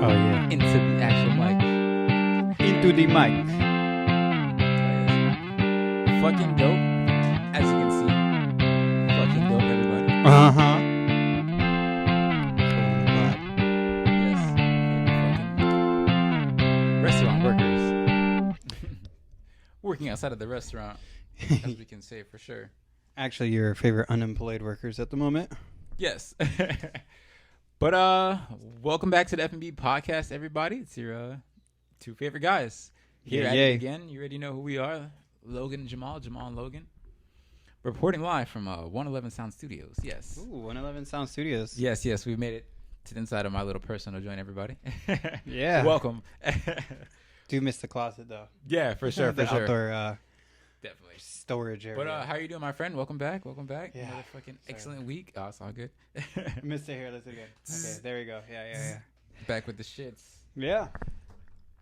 Oh, yeah. into the actual mic. Into the mic. Fucking dope. As you can see. Fucking dope, everybody. Uh-huh. Yes. Fucking restaurant workers. Working outside of the restaurant, as we can say for sure. Actually, your favorite unemployed workers at the moment. Yes. But welcome back to the F&B podcast, everybody. It's your two favorite guys here at it again. You already know who we are. Logan and Jamal and Logan. Reporting live from 111 Sound Studios. Yes. Ooh, 111 Sound Studios. Yes. We've made it to the inside of my little personal joint, everybody. Yeah. Welcome. Do miss the closet, though. Yeah, for sure. The outdoor definitely storage area. But how are you doing, my friend? Welcome back. Yeah. Another fucking excellent week. Oh, it's all good. Missed it here. Let's do it again. Okay, there we go. Yeah. Back with the shits. Yeah.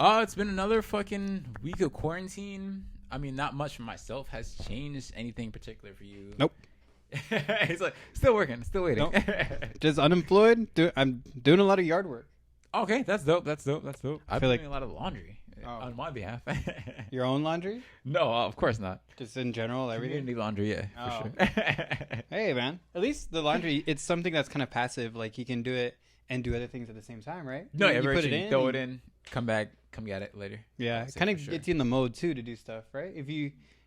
It's been another fucking week of quarantine. I mean, not much for myself has changed. Anything particular for you? Nope. He's like, still working, still waiting. Nope. Just unemployed. I'm doing a lot of yard work. Okay, that's dope. I've been like- doing a lot of laundry on my behalf. Your own laundry? No, of course not. Just in general, everything? Community laundry, yeah, Oh. for sure. Hey, man. At least the laundry, it's something that's kind of passive. Like, you can do it and do other things at the same time, right? No, you very put true. it in. Throw it in, come back, come get it later. Yeah, I'd it say kind of for sure. gets you in the mode, too, to do stuff, right?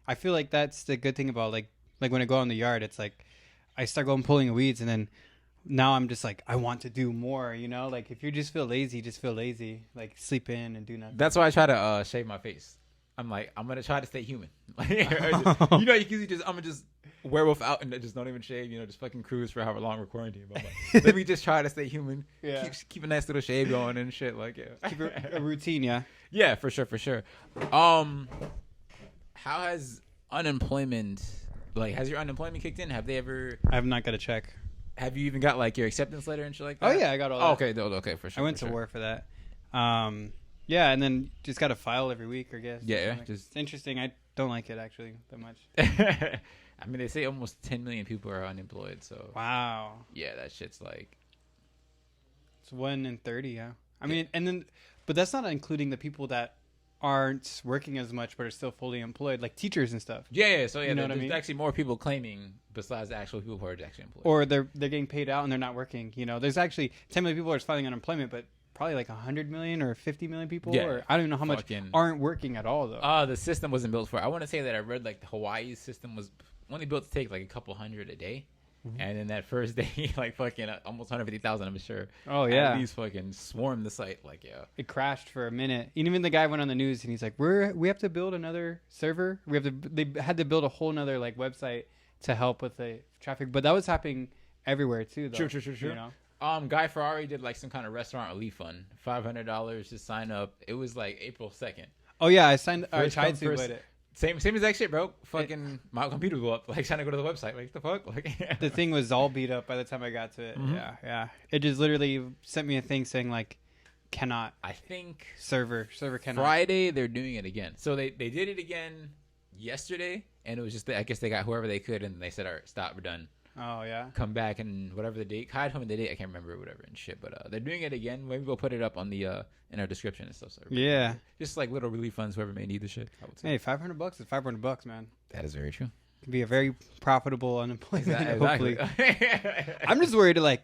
I feel like that's the good thing about, like when I go out in the yard, it's like I start going pulling weeds, and then now I'm just like, I want to do more, you know? Like, if you just feel lazy, just feel lazy. Like, sleep in and do nothing. That's why I try to shave my face. I'm like, I'm gonna try to stay human. You know, you usually I'm gonna just werewolf out and just don't even shave. You know, just fucking cruise for however long we're quarantined. But I'm like, let me just try to stay human. Yeah. Keep a nice little shave going and shit. Like, yeah. Keep a routine, yeah. Yeah, for sure. How has unemployment? Like, has your unemployment kicked in? Have they ever? I have not got a check. Have you even got like your acceptance letter and shit like that? Oh, yeah, I got all that. Okay, for sure. I went to work for that. Yeah, and then just got to file every week, I guess. Yeah, Like, just it's interesting. I don't like it, actually, that much. I mean, they say almost 10 million people are unemployed. So Wow. yeah, that shit's like. It's 1 in 30, yeah. I mean, and then, but that's not including the people that aren't working as much but are still fully employed, like teachers and stuff. Yeah. So yeah, You know what I there's mean? actually more people claiming besides the actual people who are actually employed. Or they're getting paid out and they're not working. You know, there's actually 10 million people are filing unemployment, but probably like 100 million or 50 million people, Yeah. or I don't even know how much Fucking- aren't working at all, though. The system wasn't built for it. I want to say that I read like the Hawaii's system was only built to take like a couple hundred a day. Mm-hmm. And then that first day, like fucking almost 150,000, I'm sure. Oh, yeah. These fucking swarmed the site. Like, yeah. It crashed for a minute. And even the guy went on the news and he's like, we have to build another server. They had to build a whole nother like website to help with the traffic. But that was happening everywhere too, though. True. You know? Guy Ferrari did like some kind of restaurant relief fund, $500 to sign up. It was like April 2nd. Oh yeah, I tried come, to, first- but it, Same exact shit, bro. Fucking my computer blew up. Like trying to go to the website. Like the fuck. Like the thing was all beat up by the time I got to it. Mhm. Yeah. It just literally sent me a thing saying like, cannot I think server cannot. Friday they're doing it again. So they did it again yesterday, and it was just I guess they got whoever they could, and they said, "All right, stop, we're done. Oh yeah. Come back and whatever the date. Kai told me the date. I can't remember whatever and shit. But they're doing it again. Maybe we'll put it up on the in our description and stuff. So Yeah. just like little relief funds, whoever may need the shit. I would say. Hey, $500 is $500, man. That is very true. Can be a very profitable unemployment. Exactly. Hopefully. I'm just worried. Like,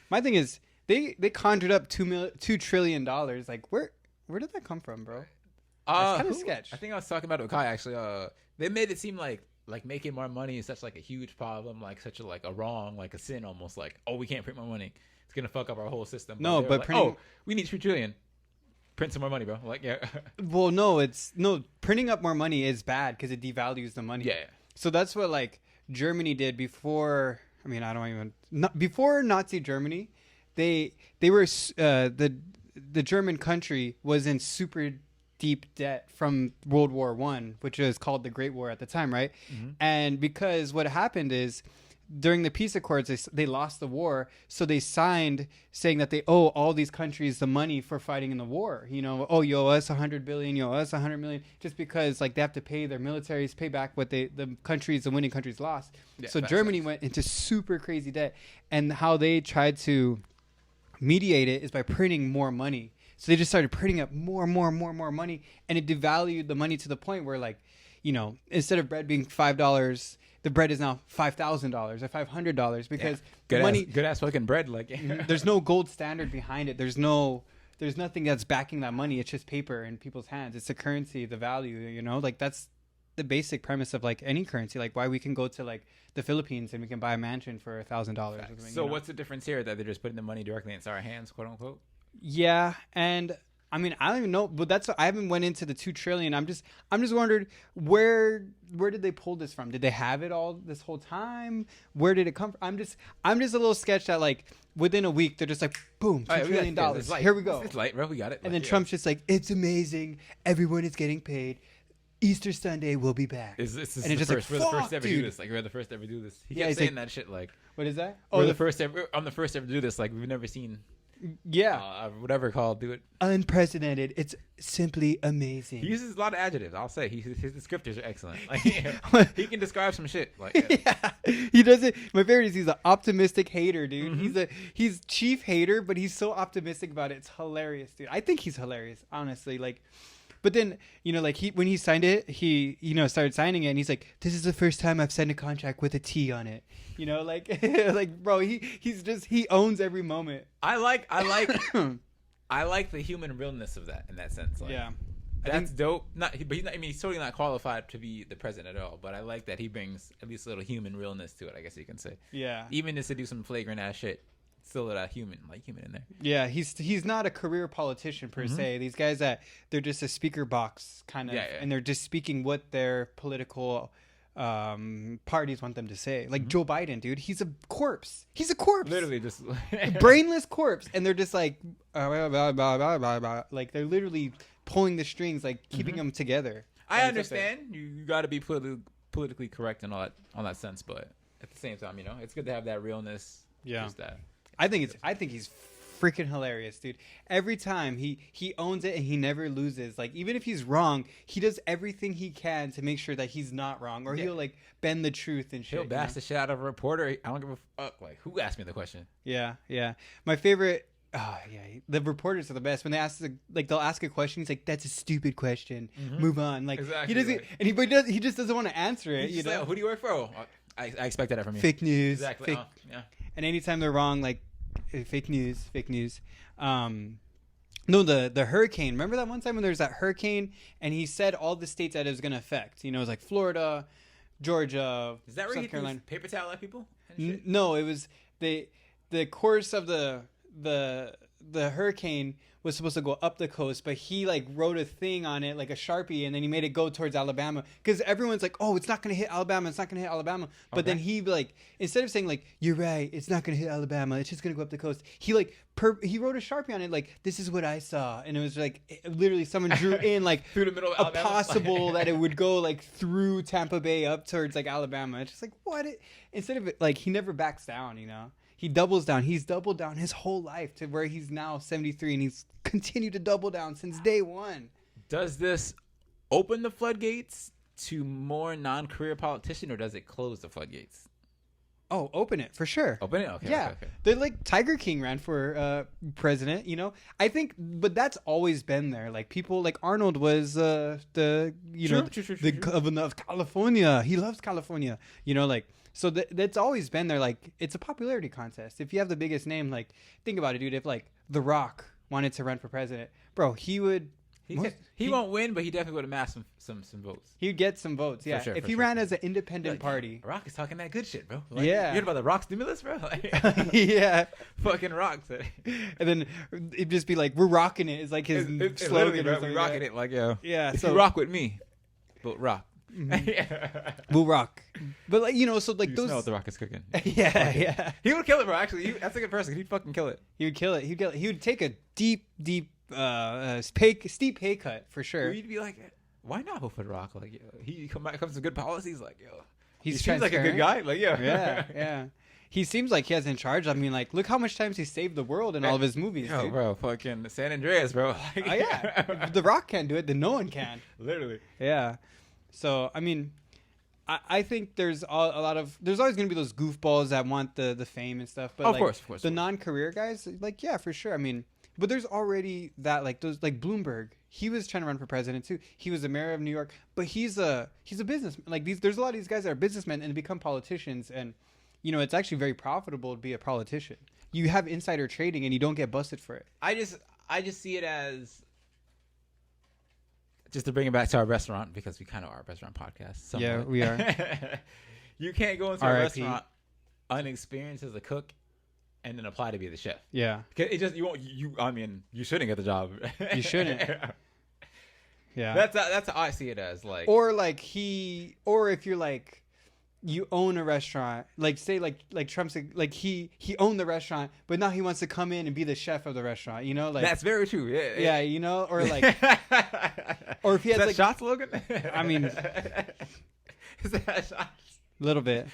my thing is they conjured up $2 trillion. Like, where did that come from, bro? It's kind of sketch. I think I was talking about it with Kai actually. They made it seem like making more money is such like a huge problem, like such a like a wrong, like a sin almost. Like, oh, we can't print more money. It's gonna fuck up our whole system. No, they were but like, printing- oh, we need $2 trillion. Print some more money, bro. Like, yeah, Well, no, printing up more money is bad because it devalues the money. yeah. So that's what like Germany did before. I mean, I don't even before Nazi Germany, they were the German country was in super deep debt from World War One, which was called the Great War at the time, right? Mm-hmm. And because what happened is during the peace accords, they lost the war, so they signed saying that they owe all these countries the money for fighting in the war. You know, oh, you owe us 100 billion, you owe us 100 million, just because like they have to pay their militaries, pay back what the winning countries lost. Yeah, so that Germany sucks. went into super crazy debt, and how they tried to mediate it is by printing more money. So they just started printing up more money, and it devalued the money to the point where, like, you know, instead of bread being $5, the bread is now $5,000 or $500 because good ass fucking bread. Like, there's no gold standard behind it. There's nothing that's backing that money. It's just paper in people's hands. It's the currency, the value. You know, like that's the basic premise of like any currency. Like why we can go to like the Philippines and we can buy a mansion for $1,000. So what's the difference here that they're just putting the money directly into our hands, quote unquote? Yeah, and I mean, I don't even know, but I haven't went into the 2 trillion. I'm just wondering where did they pull this from? Did they have it all this whole time? Where did it come from? I'm just a little sketched that like within a week they're just like boom, $2 trillion. Here we go. It's light, bro. We got it. And then Trump's just like, it's amazing. Everyone is getting paid. Easter Sunday will be back. We're the first to ever do this. Like we're the first to ever do this. He kept saying that shit. Like, what is that? Oh, I'm the first to ever do this. Like we've never seen. Yeah, whatever called do it. Unprecedented. It's simply amazing. He uses a lot of adjectives. I'll say his descriptors are excellent. Like, he can describe some shit. Like, yeah, he does it. My favorite is he's an optimistic hater, dude. Mm-hmm. He's chief hater, but he's so optimistic about it. It's hilarious, dude. I think he's hilarious, honestly. Like, but then like when he signed it, he started signing it, and he's like, "This is the first time I've signed a contract with a T on it." You know, like like bro, he owns every moment. I like I like the human realness of that in that sense. Like, yeah, that's dope. He's totally not qualified to be the president at all. But I like that he brings at least a little human realness to it. I guess you can say. Yeah. Even just to do some flagrant ass shit, still a human in there. Yeah, he's not a career politician per se. These guys they're just a speaker box kind of, and they're just speaking what their political parties want them to say. Like Joe Biden, dude, he's a corpse. He's a corpse. Literally just a brainless corpse, and they're just like blah, blah, blah, blah, blah, blah. Like they're literally pulling the strings, like keeping them together. I understand you got to be politically correct in all that sense, but at the same time, it's good to have that realness. Yeah. Just that. I think he's freaking hilarious, dude. Every time he owns it and he never loses. Like even if he's wrong, he does everything he can to make sure that he's not wrong, or he'll like bend the truth and shit. He'll bash the shit out of a reporter. I don't give a fuck. Like who asked me the question? Yeah. My favorite. The reporters are the best when they ask they'll ask a question. He's like, "That's a stupid question. Move on." Like exactly, he doesn't, and he just doesn't want to answer it. You know, like, who do you work for? Oh, I expected that from you. Fake news. Exactly. Yeah. And anytime they're wrong, like fake news. No, the hurricane. Remember that one time when there was that hurricane and he said all the states that it was going to affect? It was like Florida, Georgia, Is that where South Carolina. Paper towel at people? No, it was the course of the hurricane was supposed to go up the coast, but he like wrote a thing on it, like a Sharpie, and then he made it go towards Alabama because everyone's like, "Oh, it's not going to hit Alabama. It's not going to hit Alabama." But then he like, instead of saying like, "You're right, it's not going to hit Alabama. It's just going to go up the coast," he like he wrote a Sharpie on it, like, "This is what I saw," and it was like literally someone drew in like through the middle of Alabama, possible that it would go like through Tampa Bay up towards like Alabama. It's just like what? Instead of it, like he never backs down, He doubles down. He's doubled down his whole life to where he's now 73, and he's continued to double down since day one. Does this open the floodgates to more non-career politicians, or does it close the floodgates? Oh, open it for sure. Open it? Okay. Yeah. Okay. They're like Tiger King ran for president, I think, but that's always been there. Like people like Arnold was the governor of California. He loves California, So that's always been there. Like, it's a popularity contest. If you have the biggest name, like, think about it, dude. If, like, The Rock wanted to run for president, bro, he would... He won't win, but he definitely would amass some votes. He'd get some votes, yeah. If he ran as an independent party. Rock is talking that good shit, bro. Like, yeah. You heard about the Rock stimulus, bro? Like, yeah. Fucking Rock. And then it'd just be like, we're rocking it. It's like his slogan. Bro, we rocking it. Like, yo. Yeah. If you rock with me, but rock. We'll rock, but like so like you those. Smell what the Rock is cooking. Yeah. He would kill it, bro. Actually, that's a good person. He'd fucking kill it. He would kill it. He would take a deep, steep pay cut for sure. You'd be like, why not vote for the Rock? Like, he comes to good policies. Like, he seems like a good guy. Like, yeah. He seems like he has in charge. I mean, like, look how much times he saved the world in all of his movies. Yo, dude. Bro, fucking San Andreas, bro. Like, oh yeah, if The Rock can't do it, then no one can. Literally. Yeah. So, I mean, I think there's there's always going to be those goofballs that want the fame and stuff. But of course. The non-career guys, like, yeah, for sure. I mean, But there's already that, like, those, like, Bloomberg. He was trying to run for president too. He was the mayor of New York, but he's a businessman. Like, there's a lot of these guys that are businessmen and become politicians, and you know, it's actually very profitable to be a politician. You have insider trading and you don't get busted for it. I just see it as, just to bring it back to our restaurant, because we kind of are a restaurant podcast. Somewhat. Yeah, we are. You can't go into a restaurant unexperienced as a cook and then apply to be the chef. Yeah. Because it just, I mean, you shouldn't get the job. You shouldn't. Yeah. That's how I see it as, like. Or if you're like, you own a restaurant, like, say, like Trump's, like, he owned the restaurant, but now he wants to come in and be the chef of the restaurant, you know, like. That's very true. Yeah. Yeah, you know, or like. Or if he has, is that like. shot slogan? I mean. Is that shots? A little bit.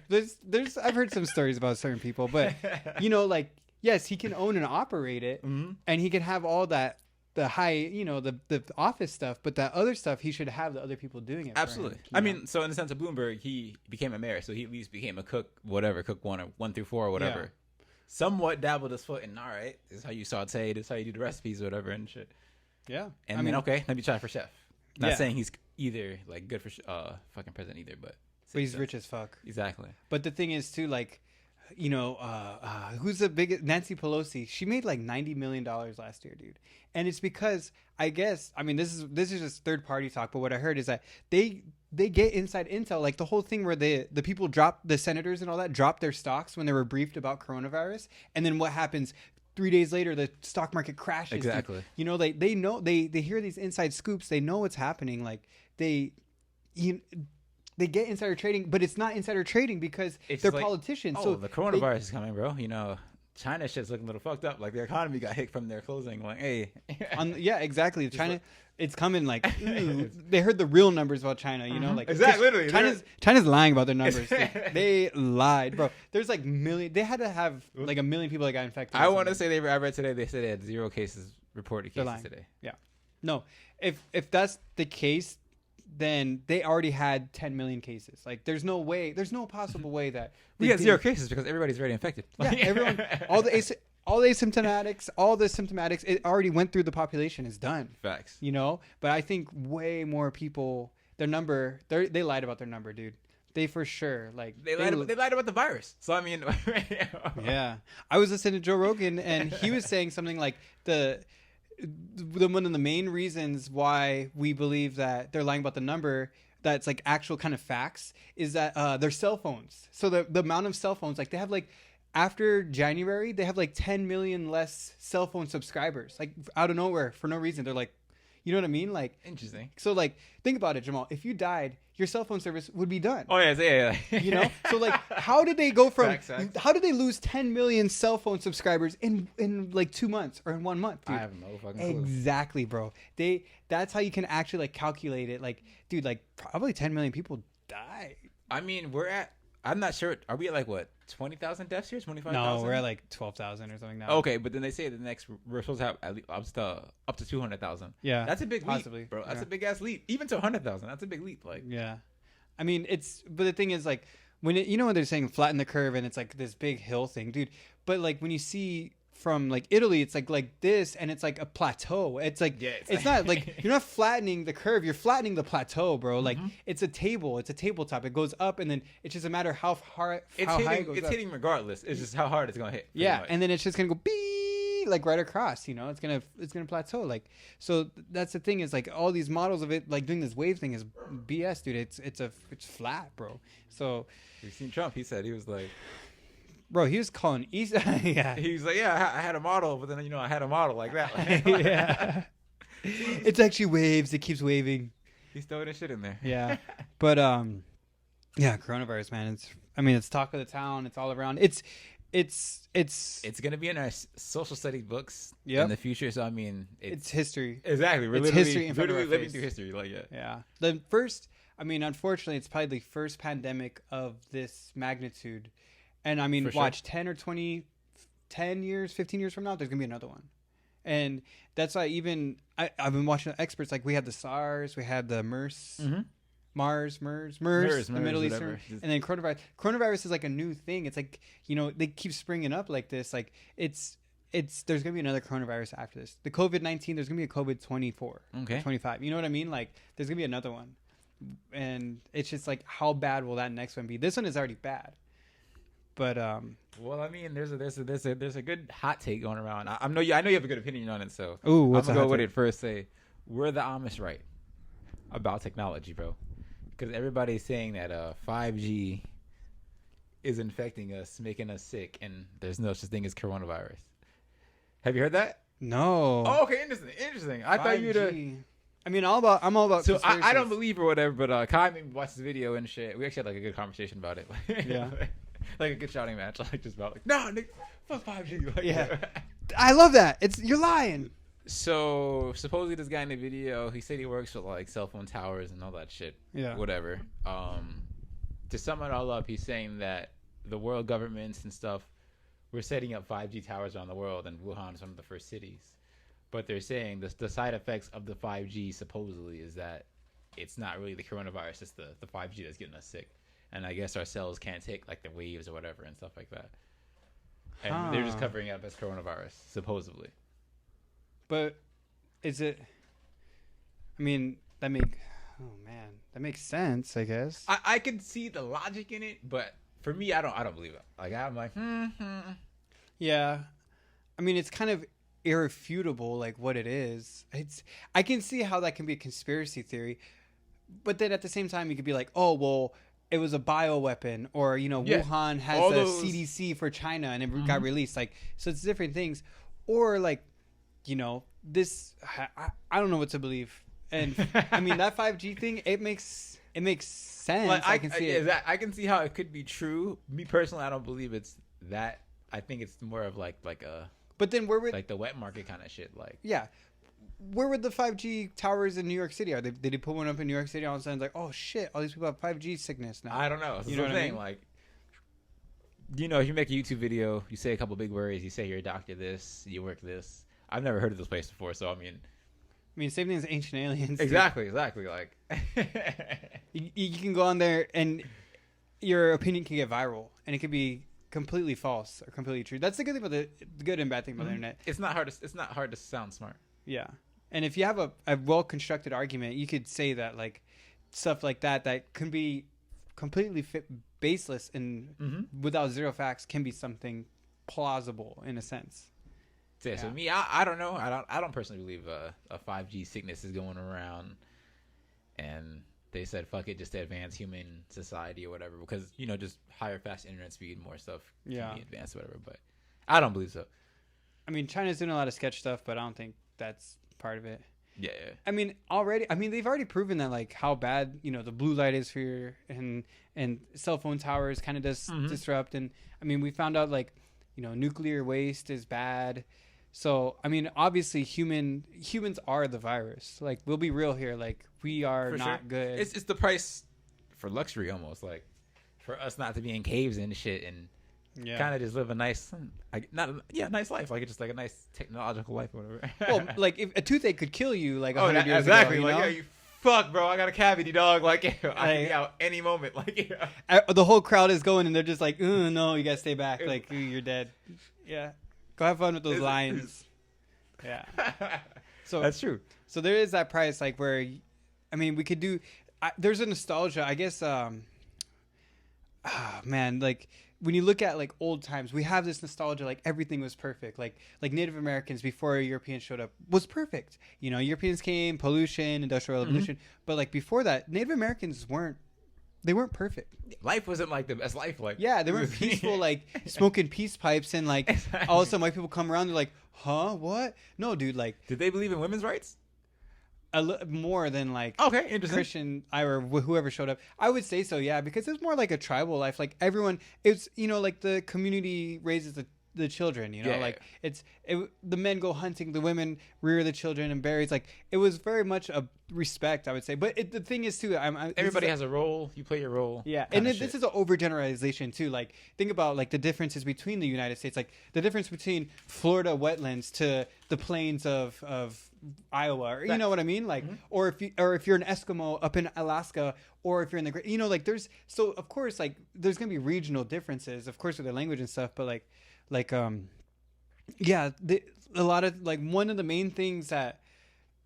There's I've heard some stories about certain people, but you know, like, yes, he can own and operate it, and he can have all that, the high, you know, the office stuff, but that other stuff he should have the other people doing it. Absolutely. For him, I mean, so in the sense of Bloomberg, he became a mayor, so he at least became a cook, whatever, cook 1 through 4 or whatever. Yeah. Somewhat dabbled his foot in, all right, this is how you saute, this is how you do the recipes or whatever and shit. Yeah. And then, okay, let me try for chef. Not saying he's either, like, good for fucking president either, but he's rich as fuck. Exactly. But the thing is too, like, you know, who's the biggest? Nancy Pelosi. She made like $90 million last year, dude. And it's because, I guess, I mean, this is just third party talk, but what I heard is that they get inside intel, like the whole thing where the people drop, the senators and all that, drop their stocks when they were briefed about coronavirus, and then what happens? 3 days later, the stock market crashes. Exactly. Dude. You know, they know, they hear these inside scoops. They know what's happening. Like they get insider trading, but it's not insider trading because they're like, politicians. Oh, so the coronavirus is coming, bro. You know, China shit's looking a little fucked up. Like, their economy got hit from their closing. Like, hey. Yeah, exactly. China, it's coming like, they heard the real numbers about China, you know? Like, exactly. Literally. China's lying about their numbers. They lied, bro. There's like they had to have like 1 million people that got infected. I want to say I read today, they said they had 0 cases, reported cases today. Yeah. No, if that's the case, then they already had 10 million cases. Like, there's no possible way that we had 0 cases because everybody's already infected. Yeah, everyone, all the asymptomatics, it already went through the population. Is done. Facts. You know, but I think way more people, they lied about their number, dude. They for sure, like, they lied about the virus. So I mean, yeah, I was listening to Joe Rogan and he was saying something like one of the main reasons why we believe that they're lying about the number, that's like actual kind of facts, is that their cell phones. So the amount of cell phones, like, they have, like, after January, they have like 10 million less cell phone subscribers, like, out of nowhere for no reason. They're like, you know what I mean? Like, interesting. So, like, think about it, Jamal. If you died, your cell phone service would be done. Oh yeah. You know? So, like, how did they go from how did they lose 10 million cell phone subscribers in like 2 months or in 1 month, dude? I have no fucking clue. Exactly, bro. That's how you can actually, like, calculate it. Like, dude, like, probably 10 million people died. I mean, I'm not sure. Are we at, like, what, 20,000 deaths here? 25,000? No, we're at like 12,000 or something now. Okay, but then they say we're supposed to have at least up to 200,000. Yeah, that's a big leap, bro. That's a big ass leap. Even to 100,000, that's a big leap. Like, yeah, I mean, but the thing is, like, when when they're saying flatten the curve and it's like this big hill thing, dude. But like when you see from like Italy, it's like this, and it's like a plateau. It's like, yeah, it's not like you're not flattening the curve, you're flattening the plateau, bro. Like, it's a tabletop. It goes up, and then it's just a matter of how high it goes. It's hitting regardless. It's just how hard it's gonna hit. Yeah, much. And then it's just gonna go beep, like right across. You know, it's gonna plateau. Like, so that's the thing, is like all these models of it, like doing this wave thing, is BS, dude. It's flat, bro. So you've seen Trump. He said, he was like, bro, he was calling East. Yeah, he was like, yeah, I had a model, but then I had a model like that. Yeah, it's actually waves. It keeps waving. He's throwing his shit in there. Yeah, but yeah, coronavirus, man. It's talk of the town. It's all around. It's gonna be in our social studies books in the future. So I mean, it's history. Exactly, we're literally living through history. Like, yeah. The first, unfortunately, it's probably the first pandemic of this magnitude. And I mean, watch 10 or 20, 10 years, 15 years from now, there's going to be another one. And that's why I've been watching experts, like we had the SARS, we had the MERS, MERS, the Middle Eastern, and then coronavirus. Coronavirus is like a new thing. It's like, they keep springing up like this. Like, it's there's gonna be another coronavirus after this. The COVID-19, there's gonna be a COVID-24, 25. You know what I mean? Like, there's gonna be another one, and it's just like, how bad will that next one be? This one is already bad, but well, I mean, there's a good hot take going around. I know you have a good opinion on it, so I'm gonna go with it first. Say, we're the Amish right about technology, bro, because everybody's saying that 5G is infecting us, making us sick, and there's no such thing as coronavirus. Have you heard that? No. Oh, okay, interesting. I thought you'd. I mean, I'm all about. So I don't believe or whatever, but Kai made me watch this video and shit. We actually had like a good conversation about it. Yeah. Like a good shouting match, like just about like, no, nigga, fuck 5G. Like, yeah. I love that. You're lying. So supposedly this guy in the video, he said he works with like cell phone towers and all that shit. Yeah. Whatever. To sum it all up, he's saying that the world governments and stuff were setting up 5G towers around the world, and Wuhan is one of the first cities. But they're saying the side effects of the 5G supposedly is that it's not really the coronavirus, it's the 5G that's getting us sick. And I guess our cells can't take like the waves or whatever and stuff like that. And they're just covering it up as coronavirus, supposedly. But is it? I mean, that makes sense, I guess. I can see the logic in it, but for me, I don't believe it. Like, I'm like, Yeah, I mean, it's kind of irrefutable, like what it is. I can see how that can be a conspiracy theory, but then at the same time, you could be like, oh well, it was a bioweapon, or Wuhan has a CDC for China and it got released. Like, so it's different things, or like, this. I don't know what to believe, and I mean that 5G thing. It makes sense. Like, I can see it. I can see how it could be true. Me personally, I don't believe it's that. I think it's more of like a. But then where would like the wet market kind of shit? Like, yeah, where would the 5G towers in New York City are? Did they put one up in New York City? All of a sudden, it's like, oh shit, all these people have 5G sickness now. I don't know. That's you know what I'm saying? Like, if you make a YouTube video, you say a couple big words, you say you're a doctor, this, you work this. I've never heard of this place before, so I mean, same thing as Ancient Aliens. Exactly. Like, you can go on there and your opinion can get viral, and it could be completely false or completely true. That's the good thing about the good and bad thing about the internet. It's not hard to sound smart. Yeah, and if you have a well constructed argument, you could say that like stuff like that can be completely baseless and without zero facts can be something plausible in a sense. Yeah. So me, I don't know. I don't personally believe a 5G sickness is going around, and they said fuck it, just to advance human society or whatever, because just higher, fast internet speed, more stuff can be advanced or whatever. But I don't believe so. I mean, China's doing a lot of sketch stuff, but I don't think that's part of it. Yeah. I mean, they've already proven that like how bad the blue light is for your and cell phone towers kind of does disrupt, and I mean we found out like nuclear waste is bad. So, I mean, obviously humans are the virus. Like, we'll be real here. Like, we are not good. It's the price for luxury almost. Like, for us not to be in caves and shit and kind of just live a nice, nice life. Like, it's just like a nice technological life or whatever. Well, like, if a toothache could kill you, like, 100 years ago, like, yeah, you fuck, bro. I got a cavity, dog. Like, I can be out any moment. Like, the whole crowd is going and they're just like, no, you gotta stay back. Like, you're dead. Yeah. Go have fun with those lions. Yeah. So that's true. So there is that price, like where, I mean, we could do. There's a nostalgia, I guess. Man, like when you look at like old times, we have this nostalgia, like everything was perfect. Like Native Americans before Europeans showed up was perfect. Europeans came, pollution, industrial revolution, but like before that, Native Americans weren't perfect. Life wasn't like the best life. Like, yeah, they weren't peaceful, like smoking peace pipes and like all of a sudden white people come around, they're like, huh, what? No, dude, like, did they believe in women's rights? More than like interesting. Christian or whoever showed up. I would say so, yeah, because it's more like a tribal life. Like everyone, it's like the community raises the children, like the men go hunting, the women rear the children and berries. Like it was very much a respect, I would say. But the thing is too, everybody has a role. You play your role. Yeah, and this is an overgeneralization too. Like think about like the differences between the United States, like the difference between Florida wetlands to the plains of Iowa, or you know what I mean, like, or if you're an Eskimo up in Alaska, or if you're in the like there's so of course like there's gonna be regional differences, of course, with the language and stuff, but like Yeah, a lot of like one of the main things that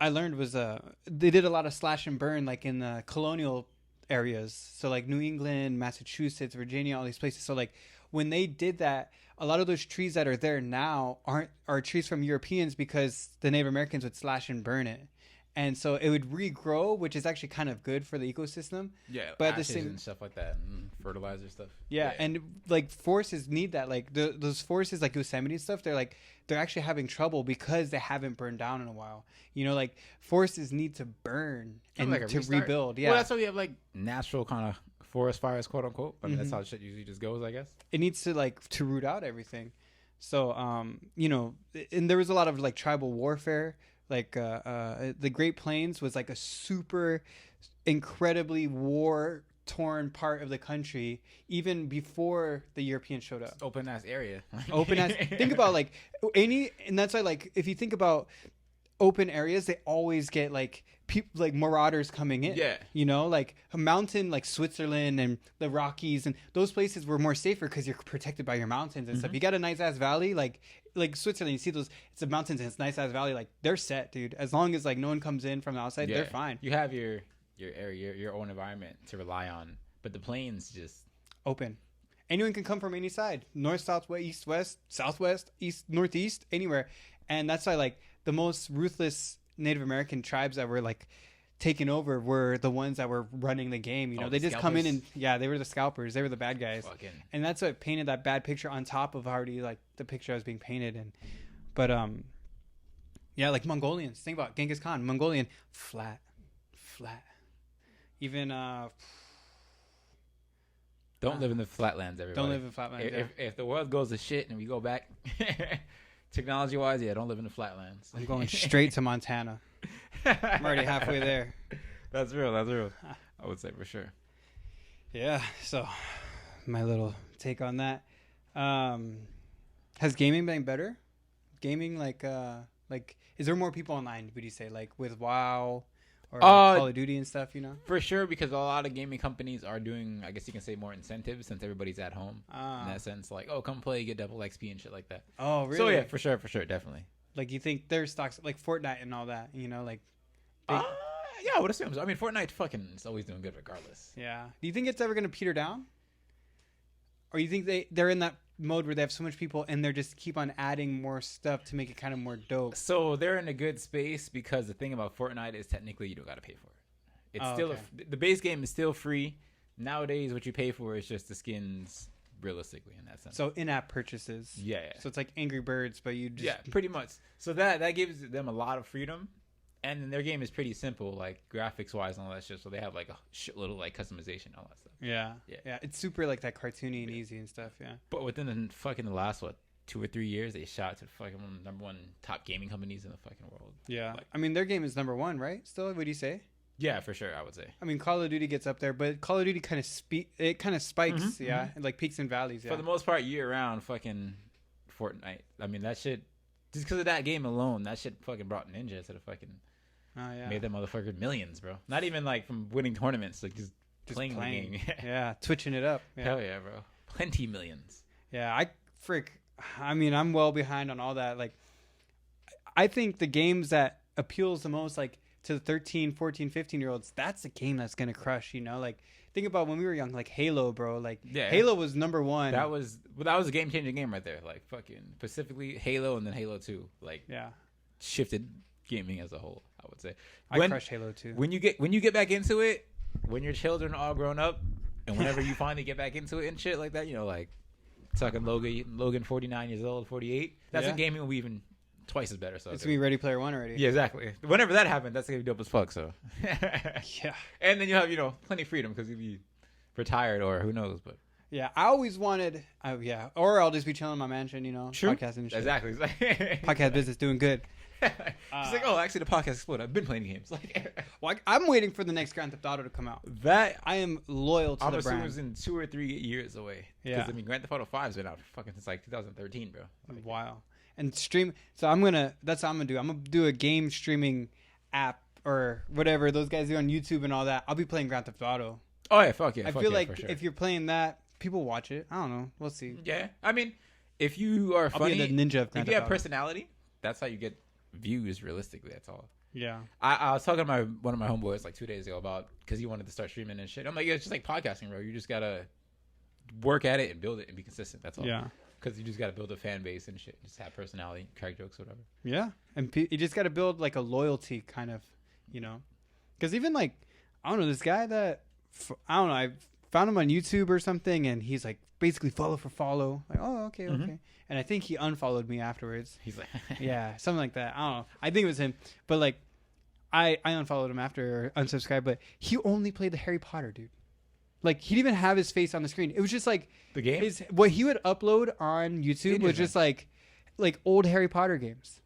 I learned was they did a lot of slash and burn like in the colonial areas. So like New England, Massachusetts, Virginia, all these places. So like when they did that, a lot of those trees that are there now are trees from Europeans because the Native Americans would slash and burn it. And so it would regrow, which is actually kind of good for the ecosystem. Yeah, but at the same and stuff like that, and fertilizer stuff. Yeah, and like forests need that. Like those forests, like Yosemite stuff, they're actually having trouble because they haven't burned down in a while. You know, like forests need to burn and like to rebuild. Yeah, well, that's why we have like natural kind of forest fires, quote unquote. I mean, that's how shit usually just goes, I guess. It needs to like to root out everything. So, you know, and there was a lot of like tribal warfare. Like the Great Plains was like a super incredibly war torn part of the country even before the Europeans showed up. Open ass area. Open ass. Think about like and that's why like if you think about open areas, they always get like people like marauders coming in. Yeah. You know, like a mountain like Switzerland and the Rockies and those places were more safer because you're protected by your mountains and stuff. You got a nice ass valley like Switzerland, you see those, it's the mountains and it's nice ass valley, like they're set, dude. As long as like no one comes in from the outside, they're fine. You have your area, your own environment to rely on, but the plains just open. Anyone can come from any side, north, south, west, east, west, southwest, east, northeast, anywhere. And that's why like the most ruthless Native American tribes that were like taken over were the ones that were running the game. You know, they just come in and they were the scalpers. They were the bad guys. And that's what painted that bad picture on top of already like the picture I was being painted. But like Mongolians. Think about Genghis Khan. Mongolian, flat. Even don't live in the flatlands, everybody. Don't live in the flatlands. If the world goes to shit and we go back technology wise, don't live in the flatlands. I'm going straight to Montana. I'm already halfway there. That's real. I would say for sure. Yeah. So my little take on that. Has gaming been better? Gaming like is there more people online, would you say, like with WoW or Call of Duty and stuff, you know? For sure, because a lot of gaming companies are doing, I guess you can say, more incentives since everybody's at home. In that sense, like, oh, come play, get double XP and shit like that. Oh, really? So yeah, for sure, definitely. Like you think their stocks like Fortnite and all that, you know, like yeah, I would assume so. I mean, Fortnite fucking is always doing good regardless. Yeah. Do you think it's ever going to peter down? Or you think they're in that mode where they have so much people and they're just keep on adding more stuff to make it kind of more dope? So they're in a good space because the thing about Fortnite is technically you don't got to pay for it. It's still the base game is still free. Nowadays, what you pay for is just the skins, realistically, in that sense. So in-app purchases. Yeah. So it's like Angry Birds, but you just... Yeah, pretty much. So that gives them a lot of freedom. And then their game is pretty simple, like graphics-wise and all that shit. So they have like a shitload of like customization and all that stuff. Yeah. It's super like that cartoony and easy and stuff, yeah. But within the last, 2 or 3 years, they shot to fucking one of the number one top gaming companies in the fucking world. Yeah. Like, I mean, their game is number one, right? Still, would you say? Yeah, for sure, I would say. I mean, Call of Duty gets up there, but Call of Duty kind of spikes, and like peaks and valleys, yeah. For the most part, year-round, fucking Fortnite. I mean, that shit, just because of that game alone, that shit fucking brought Ninja to the fucking... Oh, yeah. Made that motherfucker millions, bro. Not even like from winning tournaments, like just playing the game. Yeah, twitching it up. Yeah. Hell yeah, bro. Plenty millions. Yeah, I mean, I'm well behind on all that. Like, I think the games that appeals the most, like, to the 13, 14, 15-year-olds, that's the game that's going to crush, you know? Like, think about when we were young, like Halo, bro. Like, Halo was number one. That was a game-changing game right there. Like, fucking, specifically Halo and then Halo 2. Like, shifted gaming as a whole, I would say. I crushed Halo 2. When you get back into it, when your children are all grown up, and whenever you finally get back into it and shit like that, you know, like talking Logan 49 years old, 48, that's when gaming will be even twice as better. So it's gonna be Ready Player One already. Yeah, exactly. Whenever that happens, that's gonna be dope as fuck. So yeah, and then you have plenty of freedom because you'll be retired or who knows, but. Yeah, I always wanted, or I'll just be chilling in my mansion, True. Podcasting and shit. Exactly. Podcast business doing good. She's like, oh, actually, the podcast exploded. I've been playing games. Well, I'm waiting for the next Grand Theft Auto to come out. That I am loyal to the brand. I'm assuming it's in 2 or 3 years away. Yeah. Because, I mean, Grand Theft Auto 5's been out fucking since, 2013, bro. Wow. And stream. So that's what I'm going to do. I'm going to do a game streaming app or whatever those guys do on YouTube and all that. I'll be playing Grand Theft Auto. Oh, yeah, fuck yeah. I feel like if you're playing that, people watch it. I don't know. We'll see. Yeah. I mean, if you are funny, I'll be the ninja of Grand if you have Theft Auto. personality, that's how you get views. Realistically, that's all. Yeah. I was talking to one of my homeboys like 2 days ago about because he wanted to start streaming and shit. I'm like, yeah, it's just like podcasting, bro. You just gotta work at it and build it and be consistent. That's all. Yeah. Because you just gotta build a fan base and shit. Just have personality, crack jokes, whatever. Yeah, and you just gotta build like a loyalty, kind of, you know. Because even like I don't know, this guy that I don't know, I found him on YouTube or something, and he's like basically follow for follow. Like, oh, okay, okay. And I think he unfollowed me afterwards. He's like, yeah, something like that. I don't know. I think it was him, but like. I unfollowed him after or unsubscribed, but he only played the Harry Potter, dude. Like, he didn't even have his face on the screen. It was just like the game. What he would upload on YouTube was just like old Harry Potter games,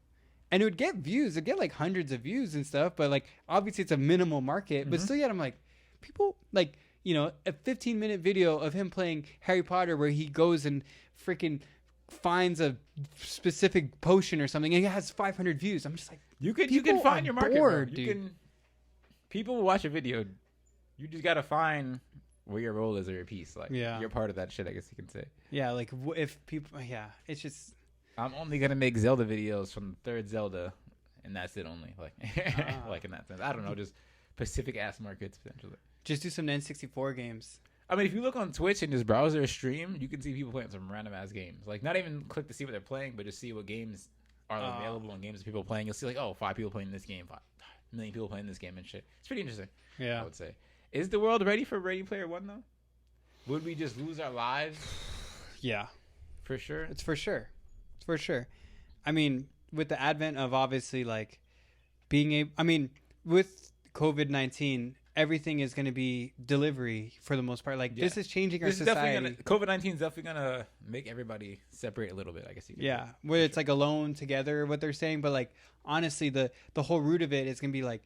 and it would get views. It'd get like hundreds of views and stuff. But like, obviously, it's a minimal market. But still, yet I'm like, people like a 15-minute video of him playing Harry Potter where he goes and freaking finds a specific potion or something, and it has 500 views. I'm just like. You can find your market. Bored, people will watch a video. You just gotta find where your role is or your piece. Like, you're part of that shit. I guess you can say. Yeah, like if people. Yeah, it's just. I'm only gonna make Zelda videos from the third Zelda, and that's it only. Like, like in that sense, I don't know, just Pacific ass markets potentially. Just do some N64 games. I mean, if you look on Twitch and just browse their stream, you can see people playing some random ass games. Like, not even click to see what they're playing, but just see what games are available and games that people are playing. You'll see like, 5 people playing this game, 5 million people playing this game and shit. It's pretty interesting. Yeah, I would say. Is the world ready for Ready Player One though? Would we just lose our lives? Yeah, for sure. It's for sure. It's for sure. I mean, with the advent of obviously like being able, I mean, with COVID-19, everything is going to be delivery for the most part. Like this is changing our society. COVID-19 is definitely going to make everybody separate a little bit, I guess. Where it's like alone together, what they're saying. But like, honestly, the whole root of it is going to be like,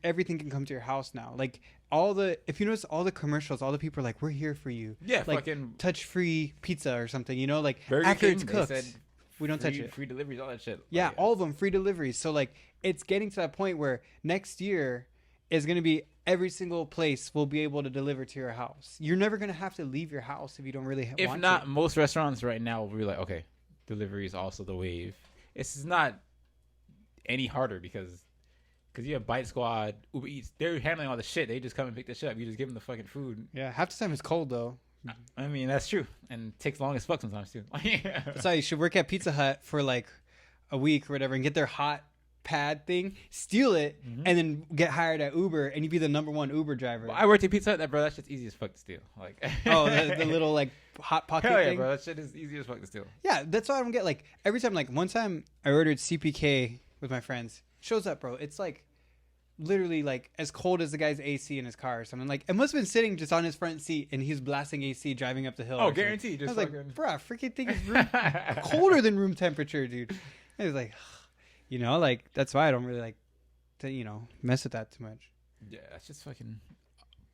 everything can come to your house now. Like if you notice all the commercials, all the people are like, we're here for you. Yeah. Like fucking touch-free pizza or something, like Burger after King, it's cooked. We don't touch it. Free deliveries, all that shit. Yeah, all of them, free deliveries. So like, it's getting to that point where next year is going to be every single place will be able to deliver to your house. You're never going to have to leave your house if you don't really want to. If not, most restaurants right now will be like, okay, delivery is also the wave. It's not any harder because you have Bite Squad, Uber Eats. They're handling all the shit. They just come and pick the shit up. You just give them the fucking food. Yeah, half the time it's cold though. I mean, that's true. And it takes long as fuck sometimes too. That's why you should work at Pizza Hut for like a week or whatever and get their hot pad thing, steal it, and then get hired at Uber, and you be the #1 Uber driver. Well, I worked at Pizza Hut, bro. That shit's easy as fuck to steal. Like, the little like hot pocket Hell yeah, thing, bro. That shit is easy as fuck to steal. Yeah, that's why I don't get like every time. Like one time I ordered CPK with my friends. Shows up, bro. It's like literally like as cold as the guy's AC in his car or something. Like it must have been sitting just on his front seat, and he's blasting AC driving up the hill. Oh, guaranteed. I was like, bro, freaking thing is colder than room temperature, dude. I was like. Like that's why I don't really like to, mess with that too much. Yeah, that's just fucking.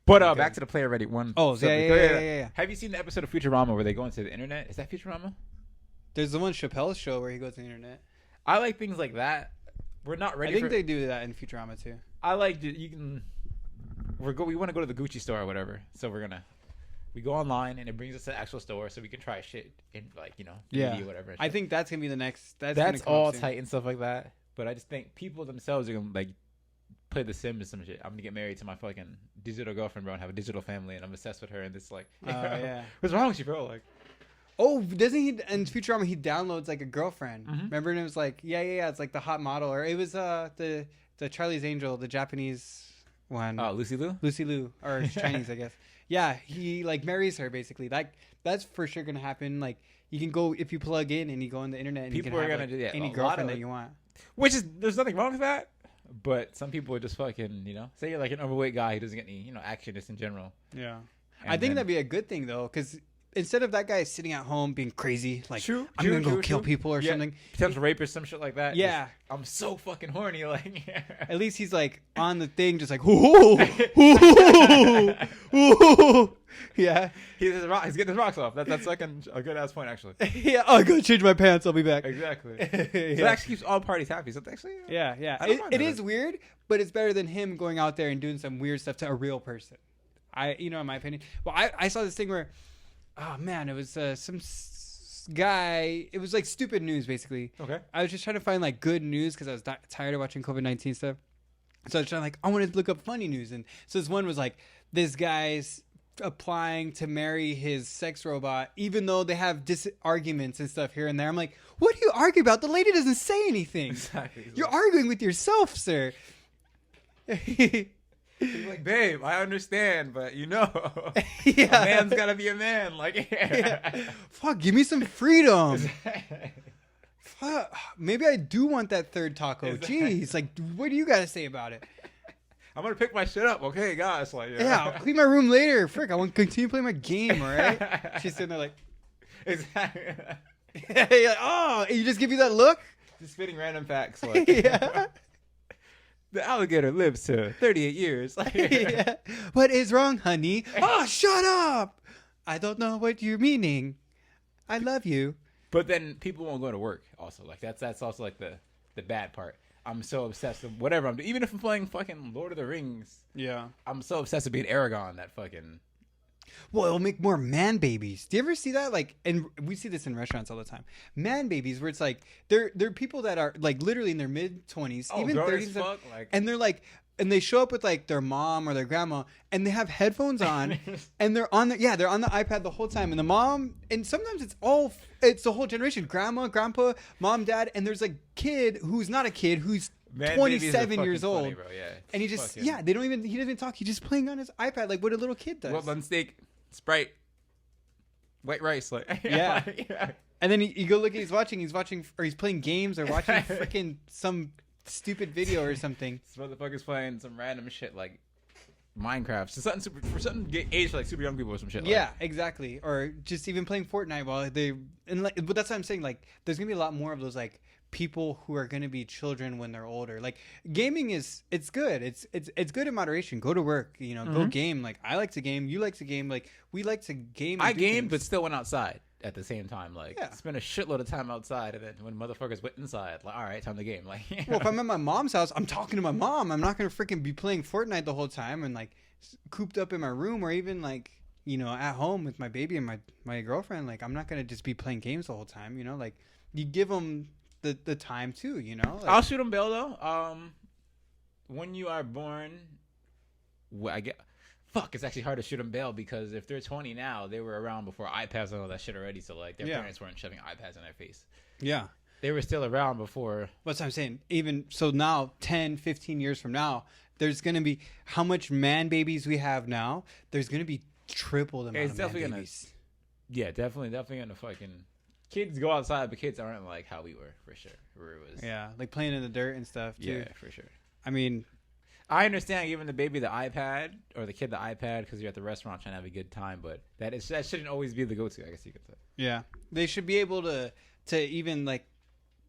But back to the Player Ready one. Oh, yeah. Have you seen the episode of Futurama where they go into the internet? Is that Futurama? There's the one Chappelle's show where he goes to the internet. I like things like that. We're not ready. I think they do that in Futurama too. I like you can. We want to go to the Gucci store or whatever, so we go online and it brings us to the actual store so we can try shit in like, DVD or whatever. I think that's going to be the next. That's all tight and stuff like that. But I just think people themselves are going to like play The Sims or some shit. I'm going to get married to my fucking digital girlfriend, bro, and have a digital family, and I'm obsessed with her. And it's like, yeah. What's wrong with you, bro? Like, oh, doesn't he, in Futurama, he downloads like a girlfriend. Remember? And it was like, yeah. It's like the hot model. Or it was the Charlie's Angel, the Japanese one. Oh, Lucy Liu. Or Chinese, I guess. Yeah, he like marries her basically. Like that's for sure gonna happen. Like you can go if you plug in and you go on the internet and people you can are gonna do that. Any girlfriend that you want. Which is there's nothing wrong with that. But some people are just fucking, say you're like an overweight guy who doesn't get any, action just in general. Yeah, I think that'd be a good thing though, because instead of that guy sitting at home being crazy, like I'm gonna go kill people or something, potential rape or some shit like that. Yeah, I'm so fucking horny. Like, at least he's like on the thing, just like, ooh, yeah. He's getting his rocks off. That's like a good ass point actually. Yeah, I gotta change my pants. I'll be back. Exactly. So it actually keeps all parties happy. So actually, yeah. It is weird, but it's better than him going out there and doing some weird stuff to a real person. In my opinion. Well, I saw this thing where. Oh man, it was this guy. It was like stupid news, basically. Okay. I was just trying to find like good news because I was tired of watching COVID-19 stuff. So I was trying I wanted to look up funny news, and so this one was like this guy's applying to marry his sex robot, even though they have arguments and stuff here and there. I'm like, what do you argue about? The lady doesn't say anything. Exactly. You're arguing with yourself, sir. He's like, babe, I understand, but a man's gotta be a man. Like, fuck, give me some freedom. Fuck, maybe I do want that third taco. Jeez, like, what do you got to say about it? I'm gonna pick my shit up, okay, guys. Like, I'll clean my room later. Frick, I want to continue playing my game. All right. She's sitting there like, exactly. You're like, oh, and you just give you that look. Just spitting random facts. Like, yeah. The alligator lives to 38 years. Yeah. What is wrong, honey? Oh, shut up! I don't know what you're meaning. I love you. But then people won't go to work. Also, like that's also like the bad part. I'm so obsessed with whatever I'm doing. Even if I'm playing fucking Lord of the Rings. Yeah. I'm so obsessed with being Aragorn that fucking... Well, it'll make more man babies. Do you ever see that? Like, and we see this in restaurants all the time. Man babies, where it's like they're people that are like literally in their mid-20s, even 30s, like... and they're like, and they show up with like their mom or their grandma, and they have headphones on, and they're on the iPad the whole time, and the mom, and sometimes it's the whole generation, grandma, grandpa, mom, dad, and there's a kid who's not a kid who's 27 years old, funny, bro. Yeah, and he just he doesn't even talk. He's just playing on his iPad like what a little kid does. Well done steak, Sprite, white rice, like yeah. And then you go look at he's watching or he's playing games or watching freaking some stupid video or something. This motherfucker's playing some random shit like Minecraft. So something aged for like super young people or some shit. Yeah, like. Exactly. Or just even playing Fortnite while but that's what I'm saying. Like, there's gonna be a lot more of those like people who are gonna be children when they're older. Like, gaming it's good. It's good in moderation. Go to work. Go game. Like, I like to game. You like to game. Like, we like to game. I gamed, but still went outside at the same time. Like, spent a shitload of time outside, and then when motherfuckers went inside, like, all right, time to game. Like, well, if I'm at my mom's house, I'm talking to my mom. I'm not gonna freaking be playing Fortnite the whole time and like cooped up in my room, or even like at home with my baby and my girlfriend. Like, I'm not gonna just be playing games the whole time. Like, you give them the time too. Like, I'll shoot them bail though. When you are born, I get. Fuck, it's actually hard to shoot them bail because if they're 20 now, they were around before iPads and all that shit already. So like their parents weren't shoving iPads in their face. Yeah. They were still around before. That's what I'm saying. Even so now, 10, 15 years from now, there's going to be how much man babies we have now. There's going to be triple the amount of man babies. Yeah, definitely going to fucking... Kids go outside, but kids aren't like how we were, for sure. Where it was... Yeah, like playing in the dirt and stuff, too. Yeah, for sure. I mean... I understand giving the baby the iPad or the kid the iPad because you're at the restaurant trying to have a good time, but that shouldn't always be the go-to, I guess you could say. Yeah, they should be able to even like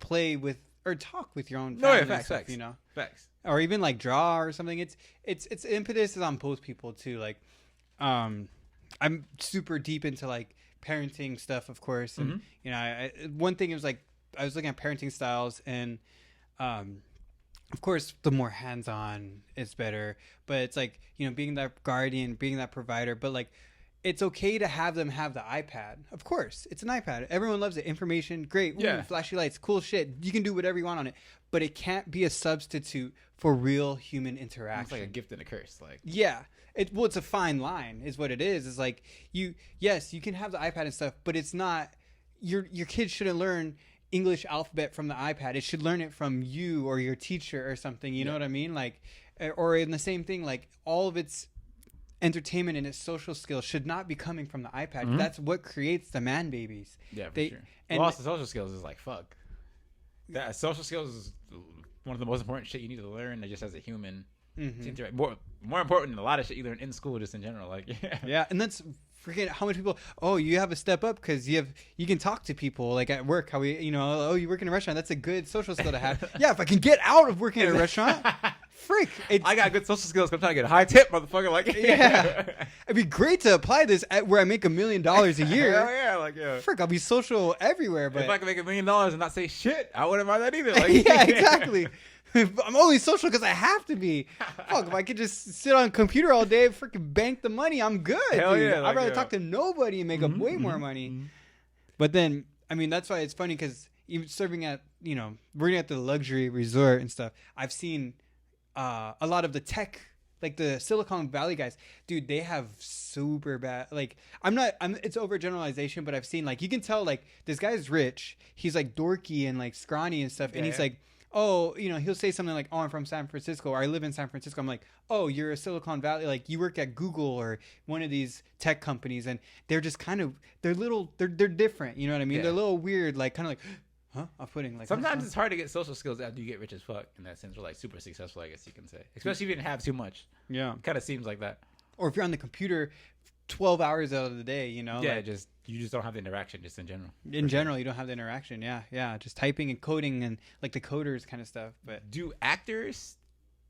play with or talk with your own family. Facts. Facts. Or even like draw or something. It's impetus is on both people too. Like, I'm super deep into like parenting stuff, of course, and one thing is like I was looking at parenting styles and of course, the more hands-on is better, but it's like, being that guardian, being that provider, but like, it's okay to have them have the iPad. Of course, it's an iPad. Everyone loves it. Information, great. Ooh, flashy lights, cool shit. You can do whatever you want on it, but it can't be a substitute for real human interaction. It's like a gift and a curse. Like, yeah. It's a fine line is what it is. It's like, you can have the iPad and stuff, but it's not, your kids shouldn't learn English alphabet from the iPad. It should learn it from you or your teacher or something. You know what I mean? Like, or in the same thing, like all of its entertainment and its social skills should not be coming from the iPad. Mm-hmm. That's what creates the man babies. Yeah, for sure. And also social skills is like, fuck. That social skills is one of the most important shit you need to learn just as a human. Mm-hmm. To interact. More important than a lot of shit you learn in school just in general. Like, yeah, and that's forget how many people. Oh, you have a step up because you can talk to people like at work. How we you work in a restaurant. That's a good social skill to have. Yeah, if I can get out of working at a restaurant, frick, I got good social skills. I'm trying to get a high tip, motherfucker. Like, yeah, it'd be great to apply this at where I make $1 million a year. Hell yeah, like frick, I'll be social everywhere. But if I can make $1 million and not say shit, I wouldn't mind that either. Like, yeah, exactly. I'm only social because I have to be. Fuck, if I could just sit on a computer all day and freaking bank the money, I'm good. Hell dude. yeah, I'd rather talk to nobody and make up way more money. But then, I mean, that's why it's funny because even serving at, working at the luxury resort and stuff, I've seen a lot of the tech, like the Silicon Valley guys, dude, they have super bad, like, it's overgeneralization, but I've seen, like, you can tell, like, this guy's rich, he's, like, dorky and, like, scrawny and stuff, and he's, like, oh, he'll say something like, oh, I'm from San Francisco, or I live in San Francisco. I'm like, oh, you're a Silicon Valley, like, you work at Google or one of these tech companies, and they're just kind of, they're different, you know what I mean? They're a little weird, like, kind of like, huh? I'm putting, like... Sometimes it's hard to get social skills after you get rich as fuck, in that sense, or, like, super successful, I guess you can say. Especially if you didn't have too much. Yeah. It kind of seems like that. Or if you're on the computer 12 hours out of the day, Yeah, like, you just don't have the interaction, just in general. In general, you don't have the interaction, yeah. Just typing and coding and, like, the coders kind of stuff. But do actors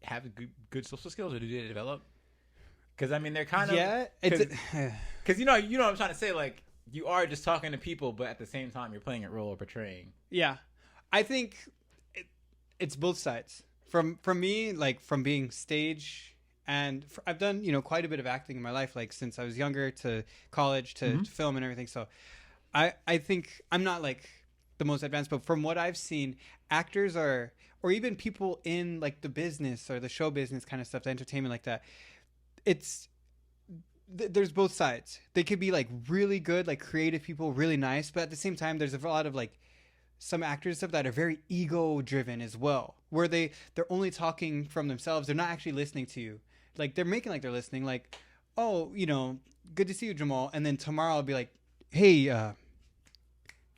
have good social skills, or do they develop? Because, I mean, they're kind of... Yeah. Because, you know what I'm trying to say, like, you are just talking to people, but at the same time, you're playing a role or portraying. Yeah. I think it's both sides. From me, like, from being stage, and I've done, quite a bit of acting in my life, like, since I was younger, to college, to film and everything. So I think I'm not, like, the most advanced, but from what I've seen, actors are, or even people in, like, the business or the show business kind of stuff, the entertainment like that, there's both sides. They could be, like, really good, like, creative people, really nice, but at the same time, there's a lot of, like, some actors and stuff that are very ego driven as well, where they're only talking from themselves. They're not actually listening to you. Like, they're making like they're listening, like, oh, good to see you, Jamal. And then tomorrow I'll be like, hey,